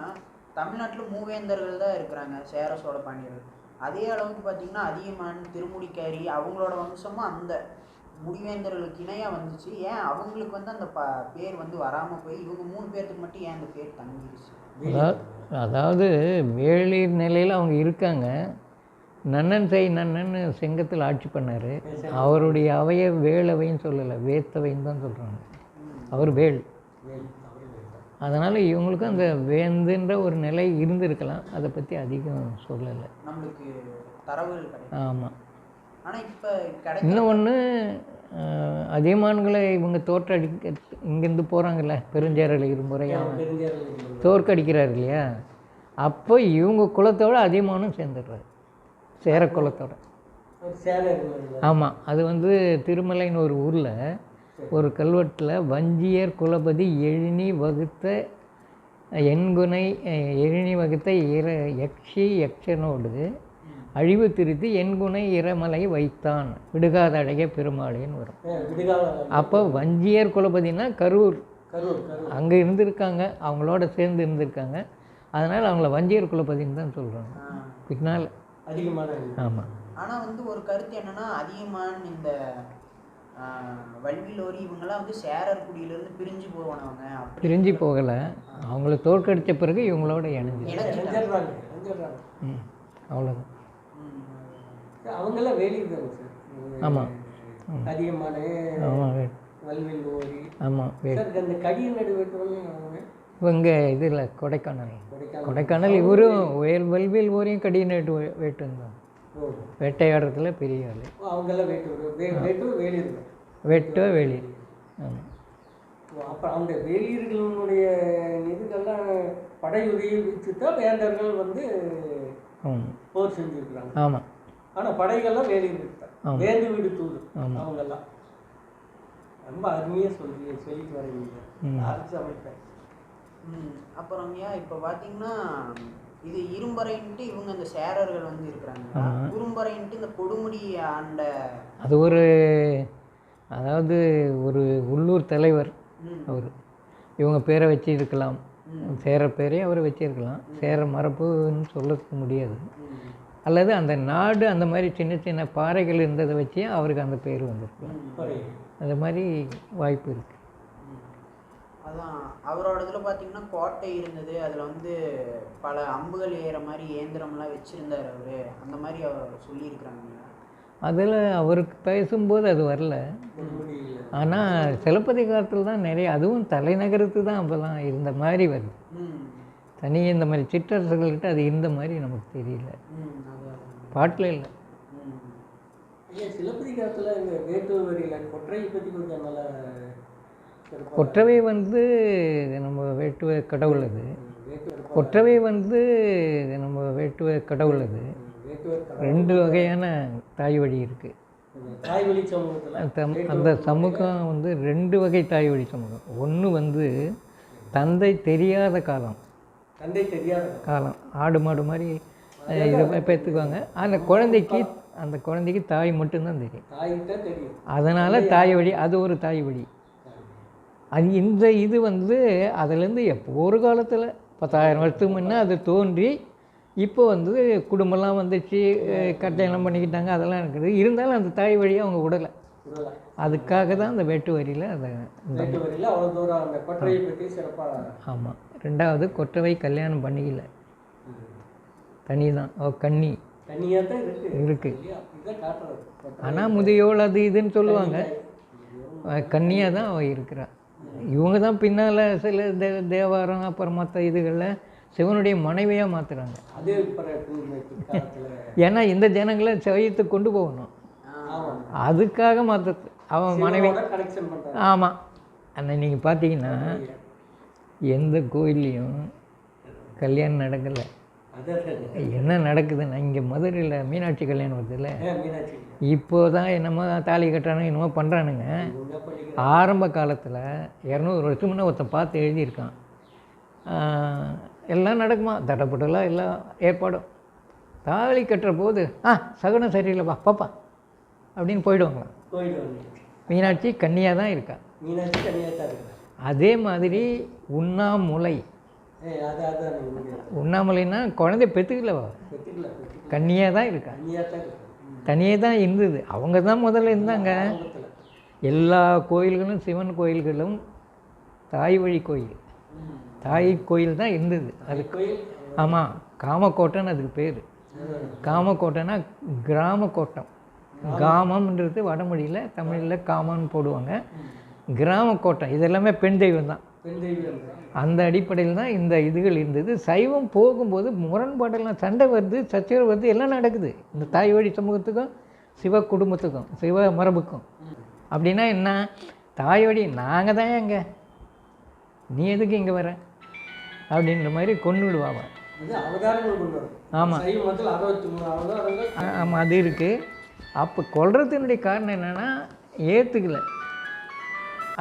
தமிழ்நாட்டில் மூவேந்தர்கள் தான் இருக்கிறாங்க, சேர சோழ பாண்டியர்கள். அதே அளவுக்கு பார்த்தீங்கன்னா அதியமான், திருமுடிக்காரி அவங்களோட வம்சமும் அந்த முடிவேந்தர்களுக்கு இணையாக வந்துச்சு, ஏன் அவங்களுக்கு வந்து அந்த பேர் வந்து வராமல் போய் இவங்க 3 பேர்த்துக்கு மட்டும் ஏன் அந்த பேர் தங்கிருச்சு? அதாவது வேளிர் நிலையில் அவங்க இருக்காங்க. நன்னன் செய் நன்னன் செங்கத்தில் ஆட்சி பண்ணார். அவருடைய அவையை வேளவைன்னு சொல்லலை, வேத்தவைன்னு தான் சொல்கிறாங்க. அவர் வேள். அதனால் இவங்களுக்கும் அந்த வேந்துன்ற ஒரு நிலை இருந்திருக்கலாம். அதை பற்றி அதிகம் சொல்லலை, நம்மளுக்கு தரவுகள் கிடையாது. ஆமாம். ஆனால் இப்போ இன்னும் ஒன்று, அதியமான்களை இவங்க தோற்றடிக்க இங்கேருந்து போகிறாங்கல்ல, பெருஞ்சேரல் இருமுறையாக தோற்கடிக்கிறார் இல்லையா, அப்போ இவங்க குலத்தோட அதியமானும் சேர்ந்துடுறாரு, சேர குலத்தோட. ஆமாம். அது வந்து திருமலைன்னு ஒரு ஊரில் ஒரு கல்வெட்டில் வஞ்சியர் குலபதி எழினி வகுத்த எண்குனை எழினி வகுத்த யக்ஷி யக்ஷனோடு அழிவு திருத்தி எண்குனை இரமலை வைத்தான் விடுகாத அழகிய பெருமாளேன்னு வரும். அப்போ வஞ்சியர் குலபதினா கரூர், அங்கே இருந்திருக்காங்க, அவங்களோட சேர்ந்து இருந்திருக்காங்க. அதனால் அவங்கள வஞ்சியர் குலபதின்னு தான் சொல்கிறாங்க பின்னால். ஆமாம். ஆனால் வந்து ஒரு கருத்து என்னென்னா, அதிகமான இந்த வல்விலோரி இவங்கெல்லாம் வந்து சேரர் குடியிலேருந்து பிரிஞ்சு போனவங்க. பிரிஞ்சு போகலை, அவங்கள தோற்கடித்த பிறகு இவங்களோட இணைஞ்சிடுறாங்க. அவ்வளோதான். அவங்கெல்லாம் வேலியில் தான் சார். ஆமாம். அதிகமான ஆமாம். வல்விலோரி. ஆமாம். அந்த கடிய நடு வெட்டுவாங்க இவங்க இதில் கொடைக்கானல். கொடைக்கானல் இவரும் வல்வில் ஓரையும் கடிய நட்டு வேட்டுந்தான். வேட்டையாடுறதுல பெரிய ஆள். அவங்கெல்லாம் வெட்ட வேலியர். ஆமாம். அப்புறம் அந்த வேலியர்களுடைய இதுக்கெல்லாம் படையுதவி வச்சு தான் வேந்தர்கள் வந்து போர் செஞ்சுருக்குறாங்க. ஆமாம். ஆனால் படைகள்லாம் வேலியர்கள் தான், வேந்து வீடு தூது அவங்கெல்லாம். ரொம்ப அருமையாக சொல்லிட்டு வரீங்க அரசு அமைப்பேன். அப்புறம் ஏன் இப்போ பார்த்தீங்கன்னா இது இரும்பறைன்ட்டு இவங்க இந்த சேரர்கள் வந்து இருக்கிறாங்க, குறும்பறைன்ட்டு இந்த கொடுமுடி ஆண்ட அது ஒரு, அதாவது ஒரு உள்ளூர் தலைவர் அவர். இவங்க பேரை வச்சு இருக்கலாம், சேர பேரே அவரை வச்சிருக்கலாம். சேர மரபுன்னு சொல்லக்க முடியாது. அல்லது அந்த நாடு அந்த மாதிரி சின்ன சின்ன பாறைகள் இருந்ததை வச்சு அவருக்கு அந்த பேர் வந்திருக்கலாம். அந்த மாதிரி வாய்ப்பு இருக்குது. அதான் அவரோட இதில் பார்த்தீங்கன்னா கோட்டை இருந்தது, அதில் வந்து பல அம்புகள் ஏற மாதிரி இயந்திரம்லாம் வச்சுருந்தார் அவர், அந்த மாதிரி அவர் சொல்லியிருக்கிறாங்க. அதில் அவருக்கு பேசும்போது அது வரல. ஆனால் சிலப்பதிகாரத்தில் தான் நிறைய, அதுவும் தலைநகரத்து தான் அப்போல்லாம் இருந்த மாதிரி வருது. தனியாக இந்த மாதிரி சிற்றரசுகள்கிட்ட அது இருந்த மாதிரி நமக்கு தெரியல, பாட்டில் இல்லை. சிலப்பதிகாரத்தில் இந்த வேட்டூர் வரியில் கொற்றையை பற்றி கொஞ்சம் நல்லா. கொற்றவை வந்து நம்ம வேட்டுவ கடவுள். அது கொற்றவை வந்து நம்ம வேட்டுவ கடவுள். அது 2 வகையான தாய் வழி இருக்குது. அந்த சமூகம் வந்து 2 வகை தாய் வழி சமூகம். ஒன்று வந்து தந்தை தெரியாத காலம், ஆடு மாடு மாதிரி இதை பெற்றுக்குவாங்க. அந்த குழந்தைக்கு தாய் மட்டும்தான் தெரியும். அதனால் தாய் வழி, அது ஒரு தாய் வழி. அது இந்த இது வந்து அதுலேருந்து எப்போ ஒரு காலத்தில் 10,000 வருஷத்துக்கு முன்னே அது தோன்றி இப்போ வந்து குடும்பம்லாம் வந்துச்சு, கல்யாணம் பண்ணிக்கிட்டாங்க, அதெல்லாம் இருக்குது. இருந்தாலும் அந்த தாய் வழியை அவங்க விடலை. அதுக்காக தான் அந்த வேட்டு வரியில் அதை. ஆமாம். 2வது கொற்றவை கல்யாணம் பண்ணிக்கல, தனி தான், கன்னி இருக்குது. ஆனால் முதியோள் அது இதுன்னு சொல்லுவாங்க, கன்னியாக தான் அவள் இருக்கிறாள். இவங்க தான் பின்னால் சில தேவாரம் அப்புறம் மற்ற இதுகளில் சிவனுடைய மனைவியாக மாற்றுறாங்க. ஏன்னா இந்த ஜனங்களை சையத்து கொண்டு போகணும், அதுக்காக மாற்றுறது அவன் மனைவி. ஆமாம். ஆனால் நீங்கள் பார்த்தீங்கன்னா எந்த கோயில்லையும் கல்யாணம் நடக்கலை. என்ன நடக்குதுன்னா, இங்கே மதுரையில் மீனாட்சி கல்யாணம் வருதுல்ல, இப்போ தான் என்னமோ தாலி கட்டுறானுங்க, என்னமோ பண்ணுறானுங்க. ஆரம்ப காலத்தில் 200 வருஷம் முன்னே ஒருத்தன் பார்த்து எழுதியிருக்கான். எல்லாம் நடக்குமா, தடப்படலாம், எல்லாம் ஏற்பாடும். தாலி கட்டுற போது சகுனம் சரியில்லைப்பா பாப்பா அப்படின்னு போயிடுவாங்களாம். மீனாட்சி கன்னியாக தான் இருக்கா. அதே மாதிரி உண்ணாமுலை, உண்ணாமலைன்னா குழந்தை பெற்றுக்கலவா, கன்னியாக தான் இருக்கா, தனியே தான் இருந்தது. அவங்க தான் முதல்ல இருந்தாங்க. எல்லா கோயில்களும் சிவன் கோயில்களும் தாய் வழி கோயில், தாய் கோயில் தான் இருந்தது. அது ஆமாம், காமக்கோட்டைன்னு அதுக்கு பேர். காமக்கோட்டைன்னா கிராம கோட்டம். காமம்ன்றது வடமொழியில், தமிழில் காமம்னு போடுவாங்க. கிராம கோட்டம் இதெல்லாமே பெண் தெய்வம் தான். அந்த அடிப்படையில் தான் இந்த இதுகள் இருந்தது. சைவம் போகும்போது முரண்பாடெல்லாம், சண்டை வருது, சச்சரவு வருது, எல்லாம் நடக்குது இந்த தாய் வழி சமூகத்துக்கும் சிவ குடும்பத்துக்கும் சிவ மரபுக்கும். அப்படின்னா என்ன, தாய் வழி நாங்கள் தான் எங்க, நீ எதுக்கு இங்கே வர அப்படின்ற மாதிரி கொண்டு விடுவாங்க. ஆமாம் ஆமாம், அது இருக்குது. அப்போ கொல்றதுனுடைய காரணம் என்னென்னா ஏற்றுக்கல.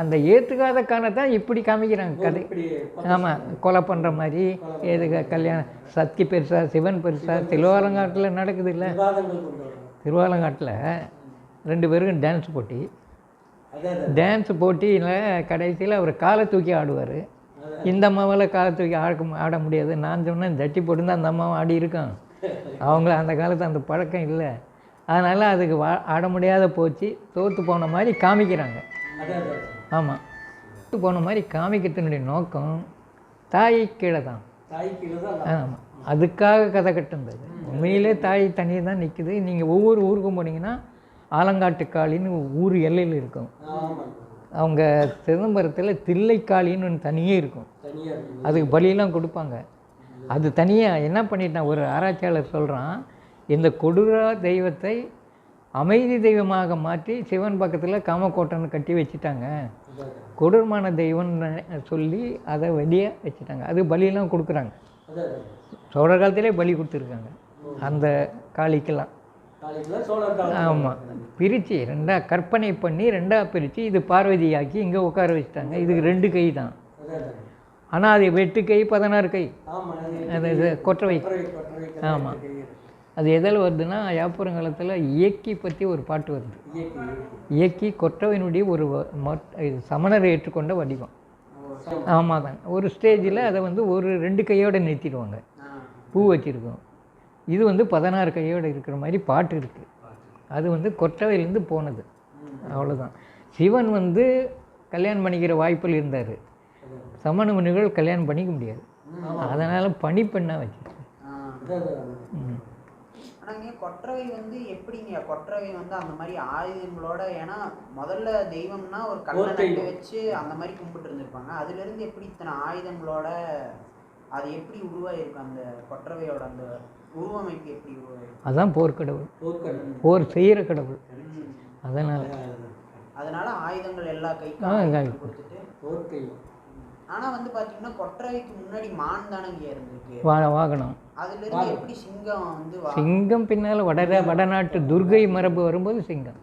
அந்த ஏற்றுக்காத காரணத்தான் இப்படி காமிக்கிறாங்க கதை. ஆமாம், கொலை பண்ணுற மாதிரி, எதுக்கு கல்யாணம், சக்தி பெருசா சிவன் பெருசா. திருவாலங்காட்டில் நடக்குது இல்லை, திருவாலங்காட்டில் 2 பேருக்கும் டான்ஸ் போட்டி. டான்ஸ் போட்டியில் கடைசியில் அவர் காலை தூக்கி ஆடுவார். இந்த அம்மாவால் காலை தூக்கி ஆட முடியாது. நான் சொன்னேன் தட்டி போட்டுருந்தா அந்த அம்மாவை ஆடி இருக்கான். அவங்கள அந்த காலத்தில் அந்த பழக்கம் இல்லை, அதனால் அதுக்கு ஆட முடியாத போச்சு. தோற்று போன மாதிரி காமிக்கிறாங்க. ஆமாம், தோற்று போன மாதிரி காமிக்கிறதுனுடைய நோக்கம் தாய் கீழே தான். ஆமாம், அதுக்காக கதை கட்டுந்தது. உண்மையிலே தாய் தனியாக தான் நிற்குது. நீங்கள் ஒவ்வொரு ஊருக்கும் போனீங்கன்னா ஆலங்காட்டுக்காளின்னு ஊர் எல்லையில் இருக்கும். அவங்க சிதம்பரத்தில் தில்லைக்காளின்னு ஒன்று தனியே இருக்கும். அதுக்கு பலியெல்லாம் கொடுப்பாங்க. அது தனியாக என்ன பண்ணிட்டான் ஒரு ஆராய்ச்சியாளர் சொல்கிறான், இந்த கொடூர தெய்வத்தை அமைதி தெய்வமாக மாற்றி சிவன் பக்கத்தில் காமக்கோட்டைன்னு கட்டி வச்சுட்டாங்க. கொடூரமான தெய்வம்னு சொல்லி அதை வெளியே வச்சுட்டாங்க. அது பலியெல்லாம் கொடுக்குறாங்க. சோழ காலத்திலே பலி கொடுத்துருக்காங்க அந்த காளிக்கெல்லாம். ஆமாம், பிரித்து 2ஆக கற்பனை பண்ணி 2ஆக பிரித்து இது பார்வதியாக்கி இங்கே உட்கார வச்சுட்டாங்க. இதுக்கு 2 கை தான், ஆனால் அது 8 கை 16 கை. அது கொற்றவை. ஆமாம், அது எதில் வருதுன்னா யாப்புறங்காலத்தில் இயக்கி பற்றி ஒரு பாட்டு வருது. இயக்கி கொற்றவையினுடைய ஒரு சமணரை ஏற்றுக்கொண்ட வடிவம். ஆமாம் தான், ஒரு ஸ்டேஜில் அதை ஒரு 2 கையோடு நிறுத்திடுவாங்க, பூ வச்சுருக்கோம். இது 16 கையோடு இருக்கிற மாதிரி பாட்டு இருக்குது. அது கொற்றவையிலேருந்து போனது, அவ்வளோதான். சிவன் கல்யாணம் பண்ணிக்கிற வாய்ப்பில் இருந்தார். சமண முனிகள் கல்யாணம் பண்ணிக்க முடியாது, அதனால் பணிப்பெண்ணாக வச்சுருக்கேன். ஆனால் கொற்றவை எப்படிங்க, கொற்றவை அந்த மாதிரி ஆயுதங்களோட, ஏன்னா முதல்ல தெய்வம்னா ஒரு கல்லை நட்டு வச்சு அந்த மாதிரி கும்பிட்டு இருந்திருப்பாங்க. அதுலேருந்து எப்படி இத்தனை ஆயுதங்களோட அது எப்படி உருவாயிருக்கும்? அந்த கொற்றவையோட அந்த உருவமைப்பு எப்படி உருவாயிருக்கும்? அதுதான் போர்க்கடவுள், போர் செய்கிற கடவுள். அதனால ஆயுதங்கள் எல்லா கைக்கும் கொடுத்துட்டு போர்க்கை. ஆனால் பார்த்தீங்கன்னா கொற்றவைக்கு முன்னாடி மான் தானங்க இருந்திருக்கு, வாகனம். அதுலேருந்து எப்படி சிங்கம் சிங்கம் பின்னால் வடநாட்டு துர்கை மரபு வரும்போது சிங்கம்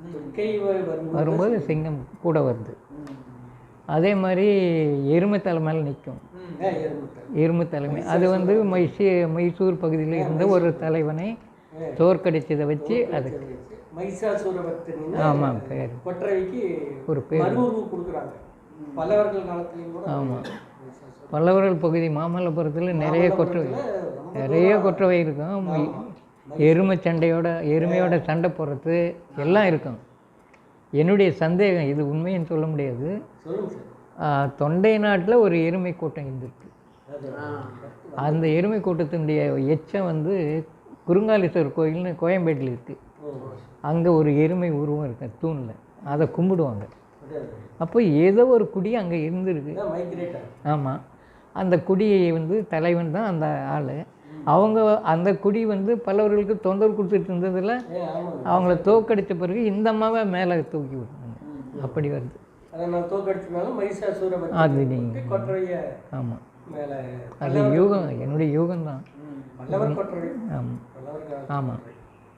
வரும்போது சிங்கம் கூட வருது. அதே மாதிரி எருமை தலை மேலே நிற்கும். எருமை தலைமை அது மைசூர் பகுதியில் இருந்த ஒரு தலைவனை தோற்கடிச்சதை வச்சு அது ஆமாம் பேர் கொற்றவைக்கு ஒரு பேர் கொடுக்குறாங்க பல்லவர்கள் காலத்துலேயும் கூட. ஆமாம், பல்லவர்கள் பகுதி மாமல்லபுரத்தில் நிறைய கொற்றவை இருக்கும். எருமையோட சண்டை போடுறது எல்லாம் இருக்கும். என்னுடைய சந்தேகம், இது உண்மைன்னு சொல்ல முடியாது, தொண்டை நாட்டில் ஒரு எருமை கூட்டம் இருந்திருக்கு. அந்த எருமை கூட்டத்தினுடைய எச்சம் குருங்காலீஸ்வரர் கோயில்னு கோயம்பேட்டில் இருக்குது. அங்கே ஒரு எருமை உருவம் இருக்கு தூணில், அதை கும்பிடுவாங்க. அப்போ ஏதோ ஒரு குடி அங்கே இருந்திருக்கு. ஆமாம், அந்த குடியை தலைவன் தான் அந்த ஆள். அவங்க அந்த குடி பல்லவர்களுக்கு தொந்தரவு கொடுத்துட்டு இருந்ததில் அவங்கள தோக்கடித்த பிறகு இந்த அம்மாவை மேலே தூக்கி விட்டாங்க. அப்படி வருது. அது நீங்கள் ஆமாம், அது யூகம், என்னுடைய யூகம் தான். ஆமாம் ஆமாம்.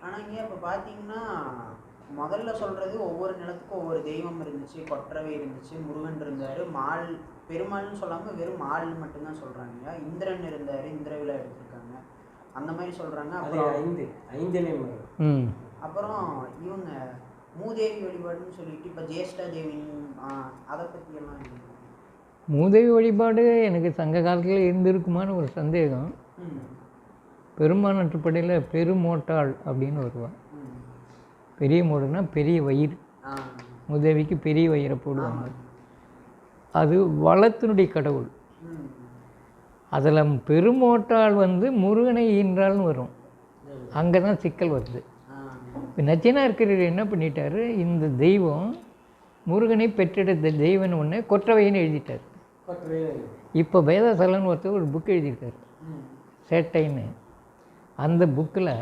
ஆனால் இங்கே இப்போ பார்த்தீங்கன்னா முதல்ல சொல்கிறது ஒவ்வொரு நிலத்துக்கும் ஒவ்வொரு தெய்வம் இருந்துச்சு. கொற்றவை இருந்துச்சு, முருகன் இருந்தார், மால் பெருமாள்னு சொல்லாமல் வெறும் மால்னு மட்டும்தான் சொல்கிறாங்க. இந்திரன் இருந்தார், இந்திர விழா எடுத்திருக்காங்க, அந்த மாதிரி சொல்கிறாங்க. அப்புறம் இவங்க மூதேவி வழிபாடுன்னு சொல்லிட்டு இப்போ ஜேஷ்டா தேவின்னு அதை பற்றியெல்லாம் மூதேவி வழிபாடு எனக்கு சங்க காலத்தில் இருந்திருக்குமான்னு ஒரு சந்தேகம். பெருமானற்றுப்படையில் பெருமோட்டாள் அப்படின்னு வருவாள். பெரிய மோடுனா பெரிய வயிறு, மூதேவிக்கு பெரிய வயிறை போடுவாங்க. அது வளத்தினுடைய கடவுள். அதில் பெருமோட்டால் வந்து முருகனை ஈன்றால்னு வரும். அங்கே தான் சிக்கல் வருது. இப்போ நச்சினா இருக்கிறவர் என்ன பண்ணிட்டாரு, இந்த தெய்வம் முருகனை பெற்றெடுத்த தெய்வம்னு ஒன்று கொற்றவைன்னு எழுதிட்டார். இப்போ வேதாசலன் ஒருத்தர் ஒரு புக் எழுதியிருக்காரு, சேட்டைன்னு. அந்த புக்கில்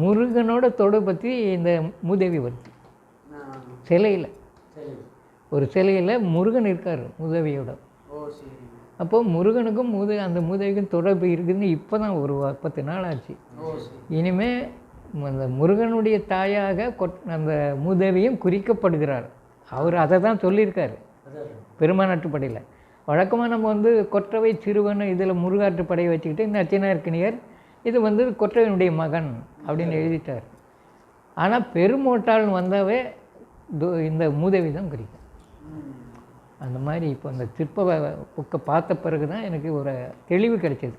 முருகனோட தொடர்பு பற்றி இந்த மூதேவி வருது. சிலையில், ஒரு சிலையில் முருகன் இருக்கார் மூதேவியோட. அப்போது முருகனுக்கும் அந்த மூதேவிக்கும் தொடர்பு இருக்குதுன்னு இப்போ தான் ஒரு 10 நாள் ஆச்சு. இனிமேல் அந்த முருகனுடைய தாயாக அந்த மூதேவியும் குறிக்கப்படுகிறார். அவர் அதை தான் சொல்லியிருக்காரு பெருமானாட்டுப்படையில். வழக்கமாக நம்ம வந்து கொற்றவை சிறுவன் இதில் முருகாற்றுப்படையை வச்சுக்கிட்டு இந்த நச்சினார்க்கணியர் இது வந்து கொற்றவையினுடைய மகன் அப்படின்னு எழுதிட்டார். ஆனால் பெருமோட்டால் வந்தாவே இந்த மூதேவி தான் குறிக்கும். அந்த மாதிரி இப்போ அந்த சிற்ப புக்கை பார்த்த பிறகு தான் எனக்கு ஒரு தெளிவு கிடைச்சது.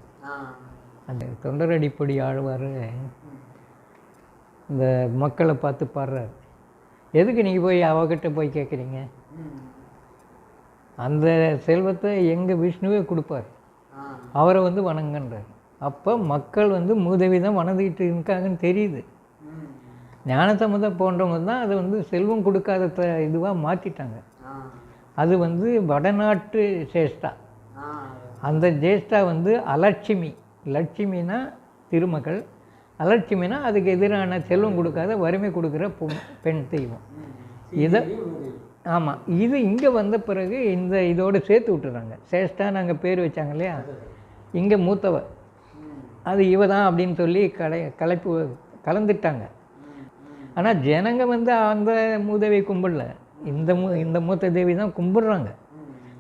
அந்த தொண்டரடிப்பொடி ஆழ்வார் இந்த மக்களை பார்த்து பாடுறார். எதுக்கு நீங்கள் போய் அவகிட்ட போய் கேட்குறீங்க? அந்த செல்வத்தை எங்கள் விஷ்ணுவே கொடுப்பார், அவரை வந்து வணங்கன்றார். அப்போ மக்கள் வந்து மூதேவி தான் வணங்கிட்டு இருக்காங்கன்னு தெரியுது. ஞானசம்பந்தம் போன்றவங்க தான் அதை வந்து செல்வம் கொடுக்காத இதுவாக மாற்றிட்டாங்க. அது வந்து வடநாட்டு சேஷ்டா. அந்த ஜேஷ்டா வந்து அலட்சுமி. லட்சுமினா திருமகள், அலட்சுமினா அதுக்கு எதிரான செல்வம் கொடுக்காத வறுமை கொடுக்குற பெண் தெய்வம். இதை ஆமாம், இது இங்கே வந்த பிறகு இந்த இதோடு சேர்த்து விட்டுறாங்க. சேஷ்டா நாங்கள் பேர் வச்சாங்க இல்லையா, இங்கே மூத்தவ அது இவ தான் அப்படின்னு சொல்லி கலந்துட்டாங்க. ஆனால் ஜனங்க வந்து அந்த மூதேவி கும்பிடல, இந்த மூத்த தேவி தான் கும்பிடுறாங்க.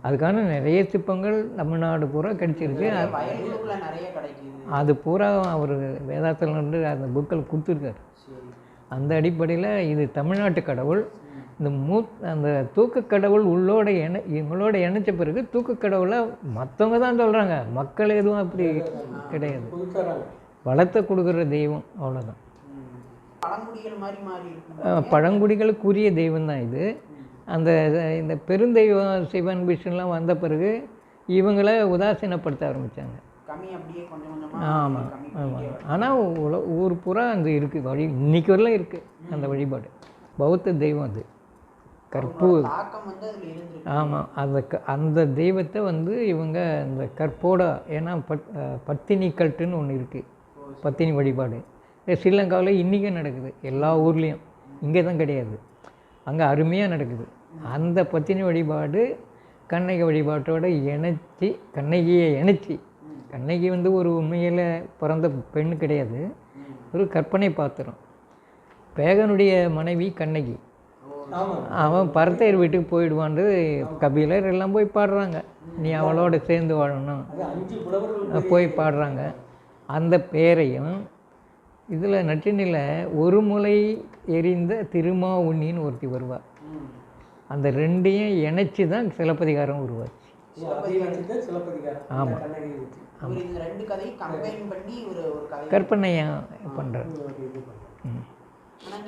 அதுக்கான நிறைய சிற்பங்கள் தமிழ்நாடு பூரா கிடைச்சிருக்கு. அது பூரா அவர் வேதாத்தில் அந்த புக்கில் கொடுத்துருக்காரு. அந்த அடிப்படையில் இது தமிழ்நாட்டு கடவுள். இந்த அந்த தூக்க கடவுள் இவங்களோட இணைச்ச பிறகு தூக்க கடவுளை மற்றவங்க தான் சொல்கிறாங்க, மக்கள் எதுவும் அப்படி கிடையாது. வளத்தை கொடுக்குற தெய்வம், அவ்வளோதான். பழங்குடிகளுக்குரிய தெய்வம் தான் இது. இந்த பெருந்தெய்வம் சிவன் விஷ்ணுலாம் வந்த பிறகு இவங்கள உதாசீனப்படுத்த ஆரம்பித்தாங்க. ஆமாம் ஆமாம். ஆனால் ஊர் பூரா அந்த இருக்குது வழி, இன்னைக்கு வரலாம் இருக்குது அந்த வழிபாடு. பௌத்த தெய்வம் அது, கற்பு. ஆமாம், அந்த தெய்வத்தை வந்து இவங்க இந்த கற்போட, ஏன்னா பத்தினி கல்ட்டுன்னு ஒன்று இருக்குது, பத்தினி வழிபாடு. ஸ்ரீலங்காவில் இன்றைக்கும் நடக்குது, எல்லா ஊர்லேயும். இங்கே தான் கிடையாது, அங்கே அருமையாக நடக்குது. அந்த பத்தினி வழிபாடு கண்ணகி வழிபாட்டோடு இணைச்சி, கண்ணகியை இணைச்சி, கண்ணகி வந்து ஒரு உண்மையில் பிறந்த பெண்ணு கிடையாது, ஒரு கற்பனை பாத்திரம். பேகனுடைய மனைவி கண்ணகி. அவன் பரத்தையர் வீட்டுக்கு போயிடுவான்னு கபிலர் எல்லாம் போய் பாடுறாங்க, நீ அவளோட சேர்ந்து வாழணும் போய் பாடுறாங்க. அந்த பேரையும் இதில் நற்றினில் ஒரு முலை எரிந்த திருமா உண்ணின்னு ஒருத்தி வருவாள். அந்த ரெண்டையும் இணைச்சி தான் சிலப்பதிகாரம் உருவாச்சு. ஆமாம், கற்பனையாக பண்ணுறேன்.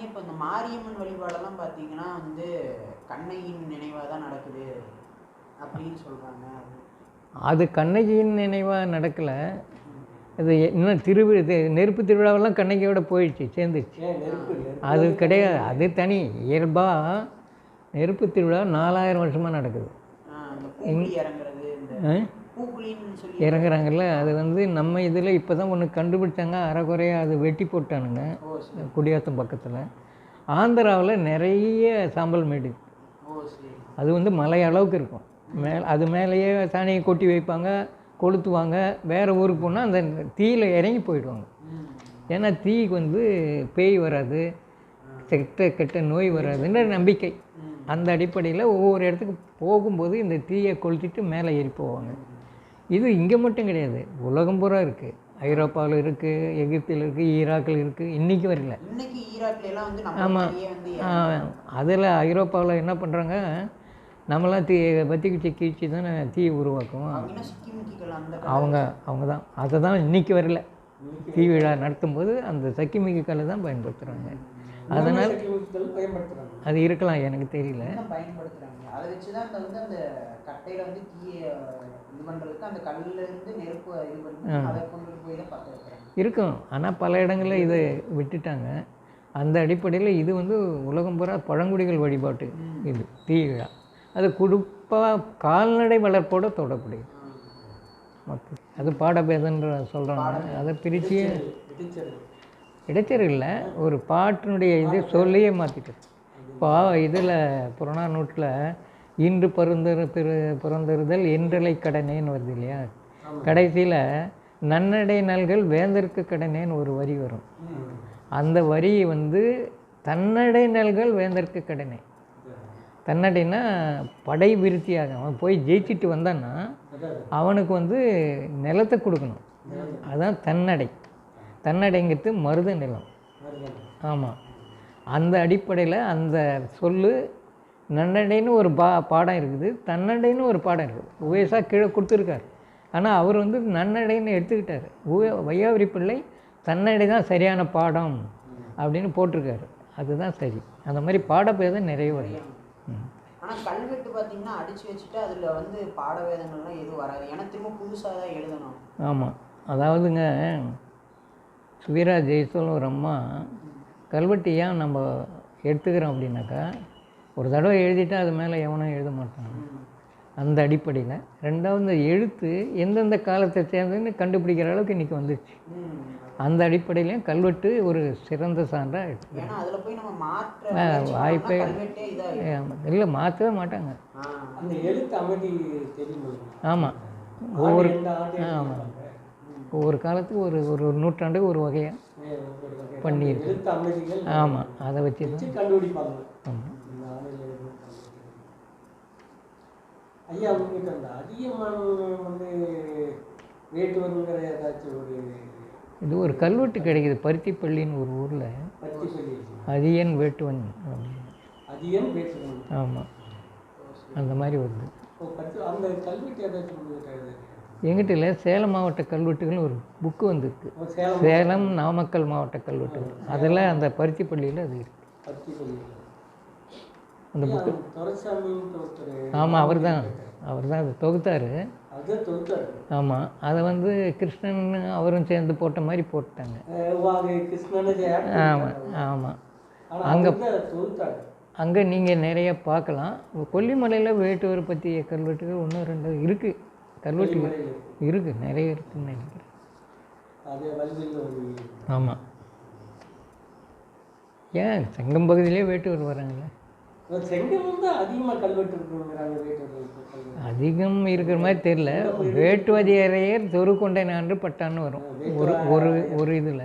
இப்போ இந்த மாரியம்மன் வழிபாடெல்லாம் பார்த்தீங்கன்னா வந்து கண்ணகியின் நினைவாக தான் நடக்குது அப்படின்னு சொல்கிறாங்க. அது கண்ணகியின் நினைவாக நடக்கலை. இது இன்னும் நெருப்பு திருவிழாவெல்லாம் கண்ணகியோட போயிடுச்சு, சேர்ந்துச்சு. அது கிடையாது, அது தனி. இயல்பாக நெருப்பு திருவிழா 4000 வருஷமாக நடக்குது. இறங்குறாங்கல்ல, அது வந்து நம்ம இதில் இப்போ தான் ஒன்று கண்டுபிடிச்சாங்க, அரைக்குறையாக அது வெட்டி போட்டானுங்க குடியாத்தம் பக்கத்தில். ஆந்திராவில் நிறைய சாம்பல் மேடு, அது வந்து மலை அளவுக்கு இருக்கும். அது மேலேயே சாணியை கொட்டி வைப்பாங்க, கொளுத்துவாங்க. வேறு ஊருக்கு போனால் அந்த தீயில் இறங்கி போயிடுவாங்க. ஏன்னா தீக்கு வந்து பேய் வராது, கெட்ட நோய் வராதுன்ற நம்பிக்கை. அந்த அடிப்படையில் ஒவ்வொரு இடத்துக்கு போகும்போது இந்த தீயை கொளுத்திட்டு மேலே ஏறி போவாங்க. இது இங்கே மட்டும் கிடையாது, உலகம் பூரா இருக்குது. ஐரோப்பாவில் இருக்குது, எகிப்தில் இருக்குது, ஈராக்கில் இருக்குது, இன்றைக்கி வரல. ஆமாம், அதில் ஐரோப்பாவில் என்ன பண்ணுறாங்க, நம்மளாம் பத்திக்கிச்சி கீழ்ச்சி தானே தீ உருவாக்குவோம். அவங்க தான் அதை தான் இன்றைக்கி வரல. தீ விழா நடத்தும்போது அந்த சக்கிமிக்கு கல்லை தான் பயன்படுத்துகிறாங்க. அதனால் செட்டில்மெண்ட்கள் பயன்படுத்துறாங்க. அது இருக்கலாம், எனக்கு தெரியல. இன்னும் பயன்படுத்துறாங்க. அதை வச்சு தான் அந்த வந்து அந்த கட்டையில வந்து தீய இது பண்ணுறதுக்கு அந்த கல்லுல இருந்து நெருப்பு இது பண்ணி அதை கொண்டு போய் தான் பற்ற வைக்கிறாங்க. இருக்கும், ஆனால் பல இடங்களில் இதை விட்டுட்டாங்க. அந்த அடிப்படையில் இது வந்து உலகம் பூரா பழங்குடிகள் வழிபாட்டு இது தீவிழா. அது குடுப்பாக கால்நடை வளர்ப்போடு தொடர்புடையது. அது பாடபேதன்ற சொல்கிறாங்க. அதை பிரித்து இடைச்சர் இல்லை, ஒரு பாட்டினுடைய இது சொல்லியே மாற்றிட்டது. இப்போ இதில் புறநானூற்றில் இன்று பிறந்தறுதல் என்றலை கடனேன்னு வருது இல்லையா, கடைசியில் நன்னடை நல்கள் வேந்தற்கு கடனேன்னு ஒரு வரி வரும். அந்த வரி வந்து தன்னடை நல்கள் வேந்தற்கு கடனே. தன்னடைனா படை விருத்தியாக அவன் போய் ஜெயிச்சுட்டு வந்தான்னா அவனுக்கு வந்து நிலத்தை கொடுக்கணும், அதுதான் தன்னடை. தன்னடைங்கிறது மருத நிலம். ஆமாம், அந்த அடிப்படையில் அந்த சொல்லு நன்னடைன்னு ஒரு பாடம் இருக்குது, தன்னடைன்னு ஒரு பாடம் இருக்குது. உவேசா கீழே கொடுத்துருக்காரு, ஆனால் அவர் வந்து நன்னடைன்னு எடுத்துக்கிட்டார். வையாபுரி பிள்ளை தன்னடை தான் சரியான பாடம் அப்படின்னு போட்டிருக்காரு, அதுதான் சரி. அந்த மாதிரி பாடபேதம் நிறைய வரும். ஆனால் கல்வெட்டு பார்த்தீங்கன்னா அடித்து வச்சுட்டு அதில் வந்து பாடவேதங்கள்லாம் எதுவும் வராது, ஏன்னா திரும்ப புதுசாக தான் எழுதணும். ஆமாம், அதாவதுங்க சுவீரா ஜெயசோல் ஒரு அம்மா கல்வெட்டு ஏன் நம்ம எடுத்துக்கிறோம் அப்படின்னாக்கா, ஒரு தடவை எழுதிட்டா அது மேலே எவனும் எழுத மாட்டாங்க. அந்த அடிப்படையில் ரெண்டாவது எழுத்து எந்தெந்த காலத்தை சேர்ந்துன்னு கண்டுபிடிக்கிற அளவுக்கு இன்றைக்கி வந்துடுச்சு. அந்த அடிப்படையிலையும் கல்வெட்டு ஒரு சிறந்த சான்றாக எடுத்து வாய்ப்பே இல்லை, மாற்றவே மாட்டாங்க. ஆமாம், ஒவ்வொரு காலத்துக்கு ஒரு ஒரு நூற்றாண்டுக்கு ஒரு வகையாக பண்ணியிருக்கு. ஆமாம், அதை வச்சு தான் கண்டுபிடிப்பாங்க. ஆமாம். ஐயா, உங்களுக்கு அந்த அதியமான் வந்து வேட்டுவருங்கிற ஏதாச்சும் ஒரு இது ஒரு கல்வெட்டு கிடைக்குது பருத்திப்பள்ளின்னு ஒரு ஊரில், அதியன் வேட்டுவன் அப்படின்னு. அதியன் வேட்டுவன். ஆமாம், அந்த மாதிரி வருது. அந்த கல்வெட்டு ஏதாச்சும் எங்கிட்ட இல்லை, சேலம் மாவட்ட கல்வெட்டுகள் ஒரு புக்கு வந்துருக்கு, சேலம் நாமக்கல் மாவட்ட கல்வெட்டுகள். அதில் அந்த பருத்திப்பள்ளியில் அது இருக்குது அந்த புக்கு. ஆமாம், அவர் தான் அதை தொகுத்தார். ஆமாம், அதை வந்து கிருஷ்ணன் அவரும் சேர்ந்து போட்ட மாதிரி போட்டாங்க. ஆமாம் ஆமாம், அங்கே நீங்கள் நிறைய பார்க்கலாம். கொல்லிமலையில் வேட்டுவரை பற்றிய கல்வெட்டுகள் 1 2 இருக்குது, கல்வெட்டுகள் இருக்குது, நிறைய இருக்குதுன்னு நினைக்கிறேன். ஆமாம், ஏன் செங்கம் பகுதியிலே வேட்டுவர் வராங்களே. அதிகம் இருக்கிற மாதிரி தெரியல. வேட்டுவதியரையர் தொருக்கொண்டை நான்று பட்டான்னு வரும் ஒரு இதில்.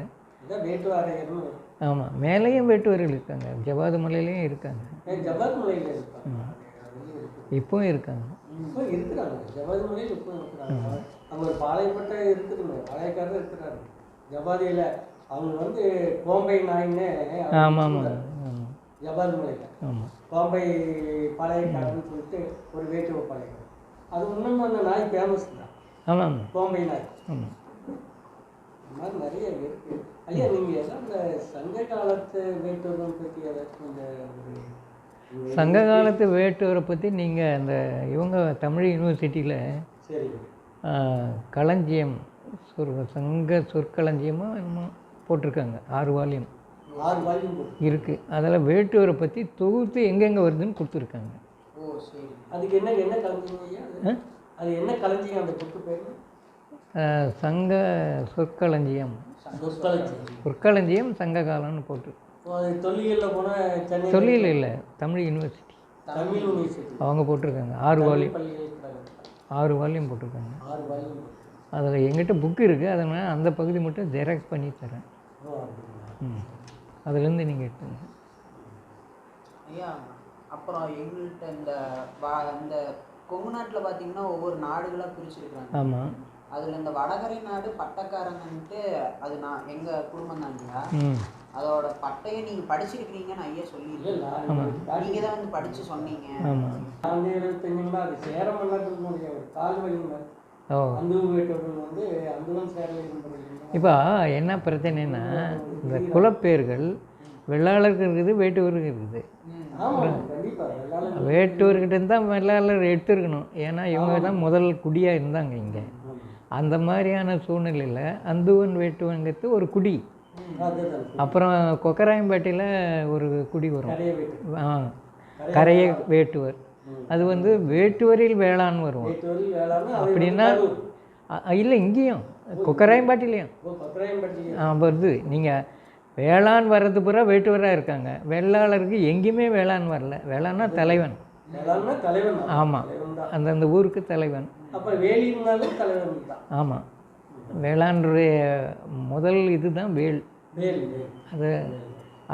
ஆமாம், மேலேயும் வேட்டுவர்கள் இருக்காங்க, ஜவாது மலையிலையும் இருக்காங்க, இப்போவும் இருக்காங்க. அவங்க வந்து கோம்பை நாயின்னு. ஆமாம் ஆமாம் ஜபால் மலையில். ஆமாம், கோம்பை பாளையக்காரன்னு சொல்லிட்டு ஒரு வேட்டுவ பாளையம். அது இன்னும் அந்த நாய் ஃபேமஸ் தான். ஆமாம், கோம்பை நாய். ஆமாம், இந்த மாதிரி நிறைய இருக்குது. ஐயா, நீங்கள் எல்லாம் இந்த சங்க காலத்து வேட்டுவரை பற்றி ஏதாச்சும் இந்த சங்க காலத்து வேட்டுவரை பற்றி நீங்கள் அந்த இவங்க தமிழ் யூனிவர்சிட்டியில் சரி களஞ்சியம் சங்க சொற்களஞ்சியமாக என்னமோ போட்டிருக்காங்க, 6 வால்யூம் இருக்குது. அதில் வேட்டுவரை பற்றி தொகுத்து எங்கெங்கே வருதுன்னு கொடுத்துருக்காங்க. அதுக்கு என்ன என்ன களஞ்சியம்? அது என்ன களஞ்சியம்? அந்த புக்கு பேர் சங்க சொற்களஞ்சியம். சொற்களஞ்சியம் சங்க காலம்னு போட்டு. தொல்லியலில் போனால் தொல்லியல் இல்லை, தமிழ் யூனிவர்சிட்டி அவங்க போட்டிருக்காங்க. 6 வால்யூம் போட்டிருக்காங்க. அதில் எங்கிட்ட புக்கு இருக்குது, அதனால் அந்த பகுதி மட்டும் ஜெராக்ஸ் பண்ணி தரேன். அதுலேருந்து நீங்கள் எடுத்துங்க. ஐயா, அப்புறம் எங்கள்கிட்ட இந்த கொங்கு நாட்டில் பார்த்தீங்கன்னா ஒவ்வொரு நாடுகளாக பிரிச்சுருக்காங்க. ஆமாம், அதில் இந்த வடகரை நாடு பட்டக்காரங்கன்ட்டு அது நான் எங்கள் குடும்பம் தான் இல்லையா, அதோட பட்டையை நீங்கள் படிச்சிருக்கிறீங்கன்னு ஐயா சொல்லியிருக்கீங்க. நீங்கள் தான் வந்து படித்து சொன்னீங்க. ஆமாம், அது சேர மன்னர்களுடைய ஒரு கால்வழிங்க. இப்போ என்ன பிரச்சனைன்னா, இந்த குலப்பேர்கள் வெள்ளாளருக்கு இருக்குது, வேட்டுவருக்கு இருக்குது. ஆமாம் கண்டிப்பாக எல்லாரும் வேட்டுவர்கிட்ட தான் வெள்ளாளர் எடுத்துருக்கணும். ஏன்னா இவங்க தான் முதல் குடியாக இருந்தாங்க இங்கே. அந்த மாதிரியான சூழ்நிலையில் அந்துவன் வேட்டுவங்கிறது ஒரு குடி. அதுதான் அப்புறம் கொக்கராயம்பேட்டையில் ஒரு குடி வரும், நிறைய வீட்டு கரைய வேட்டுவர். அது வந்து வேட்டுவரில் வேளாண் வரும். வீட்டு வேளாண்மை அப்படின்னா இல்லை, இங்கேயும் கொக்கராயம்பாட்டிலையும் பத்திராயம்பட்டி வருது. நீங்கள் வேளாண் வர்றது பூரா வேட்டுவராக இருக்காங்க. வெள்ளாளருக்கு எங்கேயுமே வேளாண் வரல. வேளாண்னா தலைவன். வேளாண்மை தலைவன் தான். ஆமாம், அந்தந்த ஊருக்கு தலைவன். அப்போ வேலி இருந்தாலும் தலைவன் தான். ஆமாம், வேளாண்டைய முதல் இதுதான் வேல். வேல் அது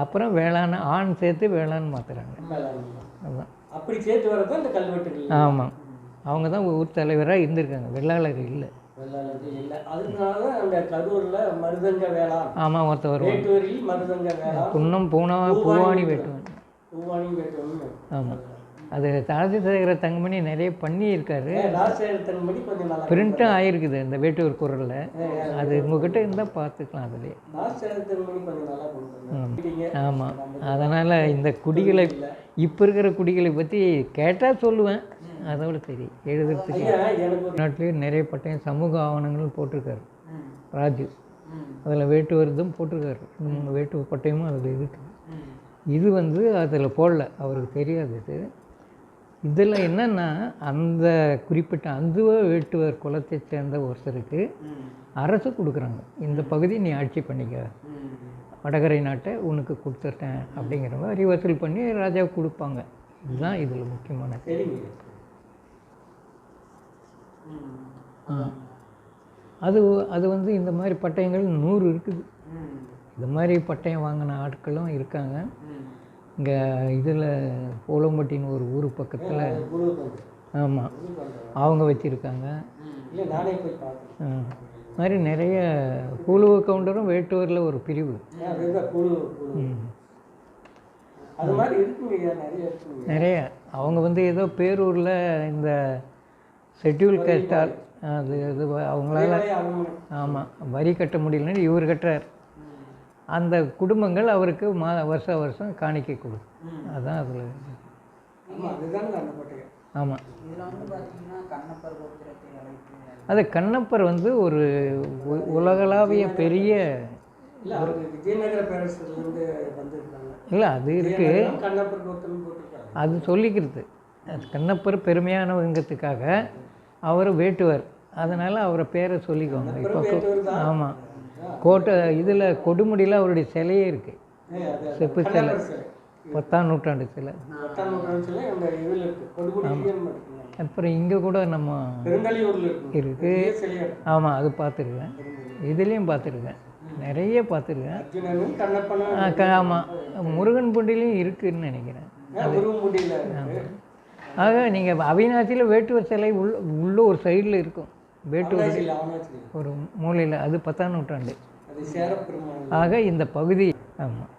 அப்புறம் வேளாண் ஆண் சேர்த்து வேளாண் மாற்றுறாங்க. வேளாண்மை தான். அதுதான். அப்படி சேர்த்து வரதான் இந்த கல்வெட்டுகள். ஆமாம், அவங்க தான் ஊர் தலைவராக இருந்திருக்காங்க, வெள்ளாளர் இல்லை. வெள்ளாளர்கள் இல்லை. அதனால அந்த கரூரில் மருதங்க வேளாண், ஆமாம், ஒருத்தர் வேட்டூரில் மருதங்க வேளாண், குன்னம் பூவாணி வேட்டுவன். பூவாணி வேட்டுவன். ஆமாம், அது ராஜசேகர தங்கமணி நிறைய பண்ணியிருக்காரு. ராஜசேகரத்தன்படி கொஞ்சம் நல்லா பிரிண்ட்டும் ஆகிருக்குது இந்த வேட்டூர் குரலில். அது உங்ககிட்ட இருந்தால் பார்த்துக்கலாம் அதுலேயே. ராஜசேகரத்தன்படி கொஞ்சம் நல்லா கொடுத்துருங்க. ஆமாம், அதனால் இந்த குடிகளை இப்போ இருக்கிற குடிகளை பற்றி கேட்டால் சொல்லுவேன், அதோட சரி எழுதுறதுக்கு. எனக்கு நாட்டிலேயே நிறைய பட்டம் சமூக ஆவணங்கள் போட்டிருக்காரு ராஜு. அதில் வேட்டுவர்தும் போட்டிருக்காரு, வேட்டுவர் பட்டயமும் அதில் இருக்குது. இது வந்து அதில் போடல, அவருக்கு தெரியாது இது. இதில் என்னென்னா அந்த குறிப்பிட்ட அந்துவ வேட்டுவர் குலத்தை சேர்ந்த ஒருத்தருக்கு அரசு கொடுக்குறாங்க, இந்த பகுதி நீ ஆட்சி பண்ணிக்க, வடகரை நாட்டை உனக்கு கொடுத்துட்டேன் அப்படிங்கிற மாதிரி வசூல் பண்ணி ராஜாவுக்கு கொடுப்பாங்க. இதுதான் இதில் முக்கியமான. சரிங்க. அது அது வந்து இந்த மாதிரி பட்டயங்கள் 100 இருக்குது. இந்த மாதிரி பட்டயம் வாங்கின ஆட்களும் இருக்காங்க. இங்கே இதில் போலம்பட்டின்னு ஒரு ஊர் பக்கத்தில், ஆமாம், அவங்க வச்சுருக்காங்க. இல்லை நானே போய் பார்த்தேன். மாதிரி நிறைய புழுவ கவுண்டரும் வேட்டுவரில் ஒரு பிரிவு. அதுதான் குழு குழு. அது மாதிரி இருக்குங்க, நிறைய இருக்குங்க. நிறைய அவங்க வந்து ஏதோ பேரூரில் இந்த ஷெட்யூல் கேஸ்டால் அது இது அவங்களால, ஆமாம், வரி கட்ட முடியலன்னு இவர் கட்டுறார். அந்த குடும்பங்கள் அவருக்கு வருஷம் வருஷம் காணிக்கை கொடுக்கும். அதுதான் அதில். ஆமாம், இதில் வந்து பார்த்தீங்கன்னா கண்ணப்பர் கோத்திரத்தை அழைத்து அது கண்ணப்பர் வந்து ஒரு உலகளாவிய பெரிய இல்லை, அவர் விஜயநகர பேரரசுலேருந்து வந்திருக்காங்க. இல்லை, அது இருக்குது, கண்ணப்பர் கோத்திரம் போட்டிருக்காங்க. அது சொல்லிக்கிறது. அது கண்ணப்பர் பெருமையானவங்கிறதுக்காக அவர் வேட்டுவர், அதனால் அவரை பேரை சொல்லிக்குவாங்க. இப்போ ஆமாம், கோட்டை இதில் கொடுமுடியில் அவருடைய சிலையே இருக்குது, செப்பு சிலை, 10ஆம் நூற்றாண்டு சிலை. அப்புறம் இங்கே கூட நம்ம இருக்குது. ஆமாம், அது பார்த்துருக்கேன், இதுலேயும் பார்த்துருக்கேன், நிறைய பார்த்துருக்கேன். ஆமாம், முருகன் பூண்டிலையும் இருக்குதுன்னு நினைக்கிறேன். ஆக நீங்கள் அவிநாசியில் வேட்டுவர் சிலை உள்ள ஒரு சைடில் இருக்கும், வேட்டுவர் ஒரு மூலையில், அது 10ஆம் நூற்றாண்டு. ஆக இந்த பகுதி, ஆமாம்,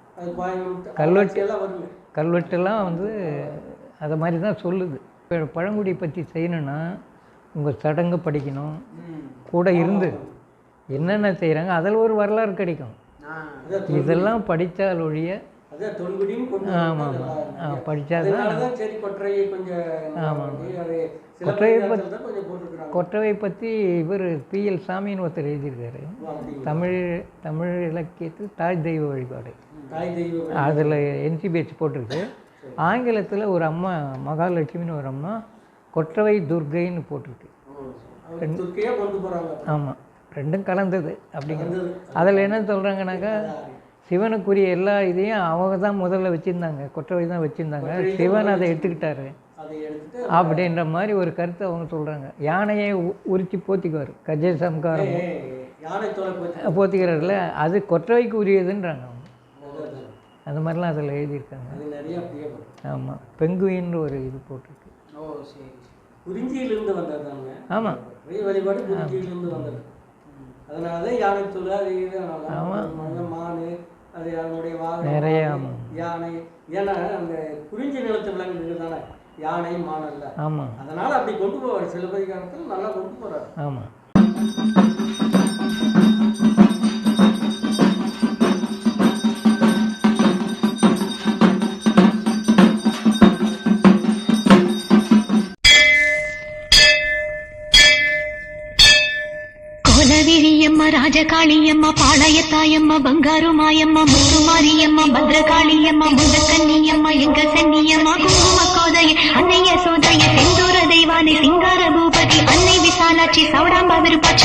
கல்வெட்டெல்லாம் வந்து அதை மாதிரி தான் சொல்லுது. இப்போ பழங்குடி பற்றி செய்யணுன்னா உங்கள் சடங்கு படிக்கணும், கூட இருந்து என்னென்ன செய்கிறாங்க அதில் ஒரு வரலாறு கிடைக்கும். இதெல்லாம் படித்தால் ஒழிய, ஆமாம் ஆமாம், படித்தாதான். ஆமாம், கொற்றவை பற்றி இவர் PL சாமின்னு ஒருத்தர் எழுதியிருக்காரு. தமிழ் இலக்கியத்தில் தாய் தெய்வ வழிபாடு, அதில் NCBH போட்டிருக்கு. ஆங்கிலத்தில் ஒரு அம்மா மகாலட்சுமின்னு ஒரு அம்மா கொற்றவை துர்க்கைன்னு போட்டிருக்கு. ஆமாம், ரெண்டும் கலந்தது அப்படிங்கிறது. அதில் என்ன சொல்கிறாங்கனாக்கா, சிவனுக்குரிய எல்லா இதையும் அவங்க தான் முதல்ல வச்சுருந்தாங்க, கொற்றவை தான் வச்சுருந்தாங்க, சிவன் அதை எடுத்துக்கிட்டாரு அப்படின்ற மாதிரி ஒரு கருத்தை அவங்க சொல்கிறாங்க. யானையை உரித்து போத்திக்குவார், கஜ சம்காரம் போத்திக்கிறார்ல, அது கொற்றவைக்கு உரியதுன்றாங்க அவங்க. அந்த மாதிரிலாம் அதில் எழுதியிருக்காங்க. ஆமாம், பெங்குயின்னு ஒரு இது போட்டிருக்கு. குறிஞ்சியிலிருந்து வந்ததுதாங்க. ஆமாம், வழிபாடு குறிஞ்சியிலிருந்து வந்தது. அதனால தான் யானைத்தூள், அது இது, மானு, அது அதனுடைய நிறைய யானை. ஏன்னா அந்த குறிஞ்சி நிலத்து விலங்குகள் தானே யானை மானல்ல. ஆமாம், அதனால அப்படி கொண்டு போவார், சிலப்பதிகாரத்தில் நல்லா கொண்டு போறாரு. ஆமாம். ராஜகாளியம்மா பாளையத்தாயம்மா பங்காரு மாயம்மா முத்துமாரியம்மா பத்ரகாளியம்மா முந்தக்கன்னியம்மா எங்க சன்னியம்மா குங்கும கோதைய அன்னைய சோதைய செந்தூர தெய்வானை சிங்கார பூபதி அன்னை விசாலாட்சி சௌடாம்பா விருப்பாட்சி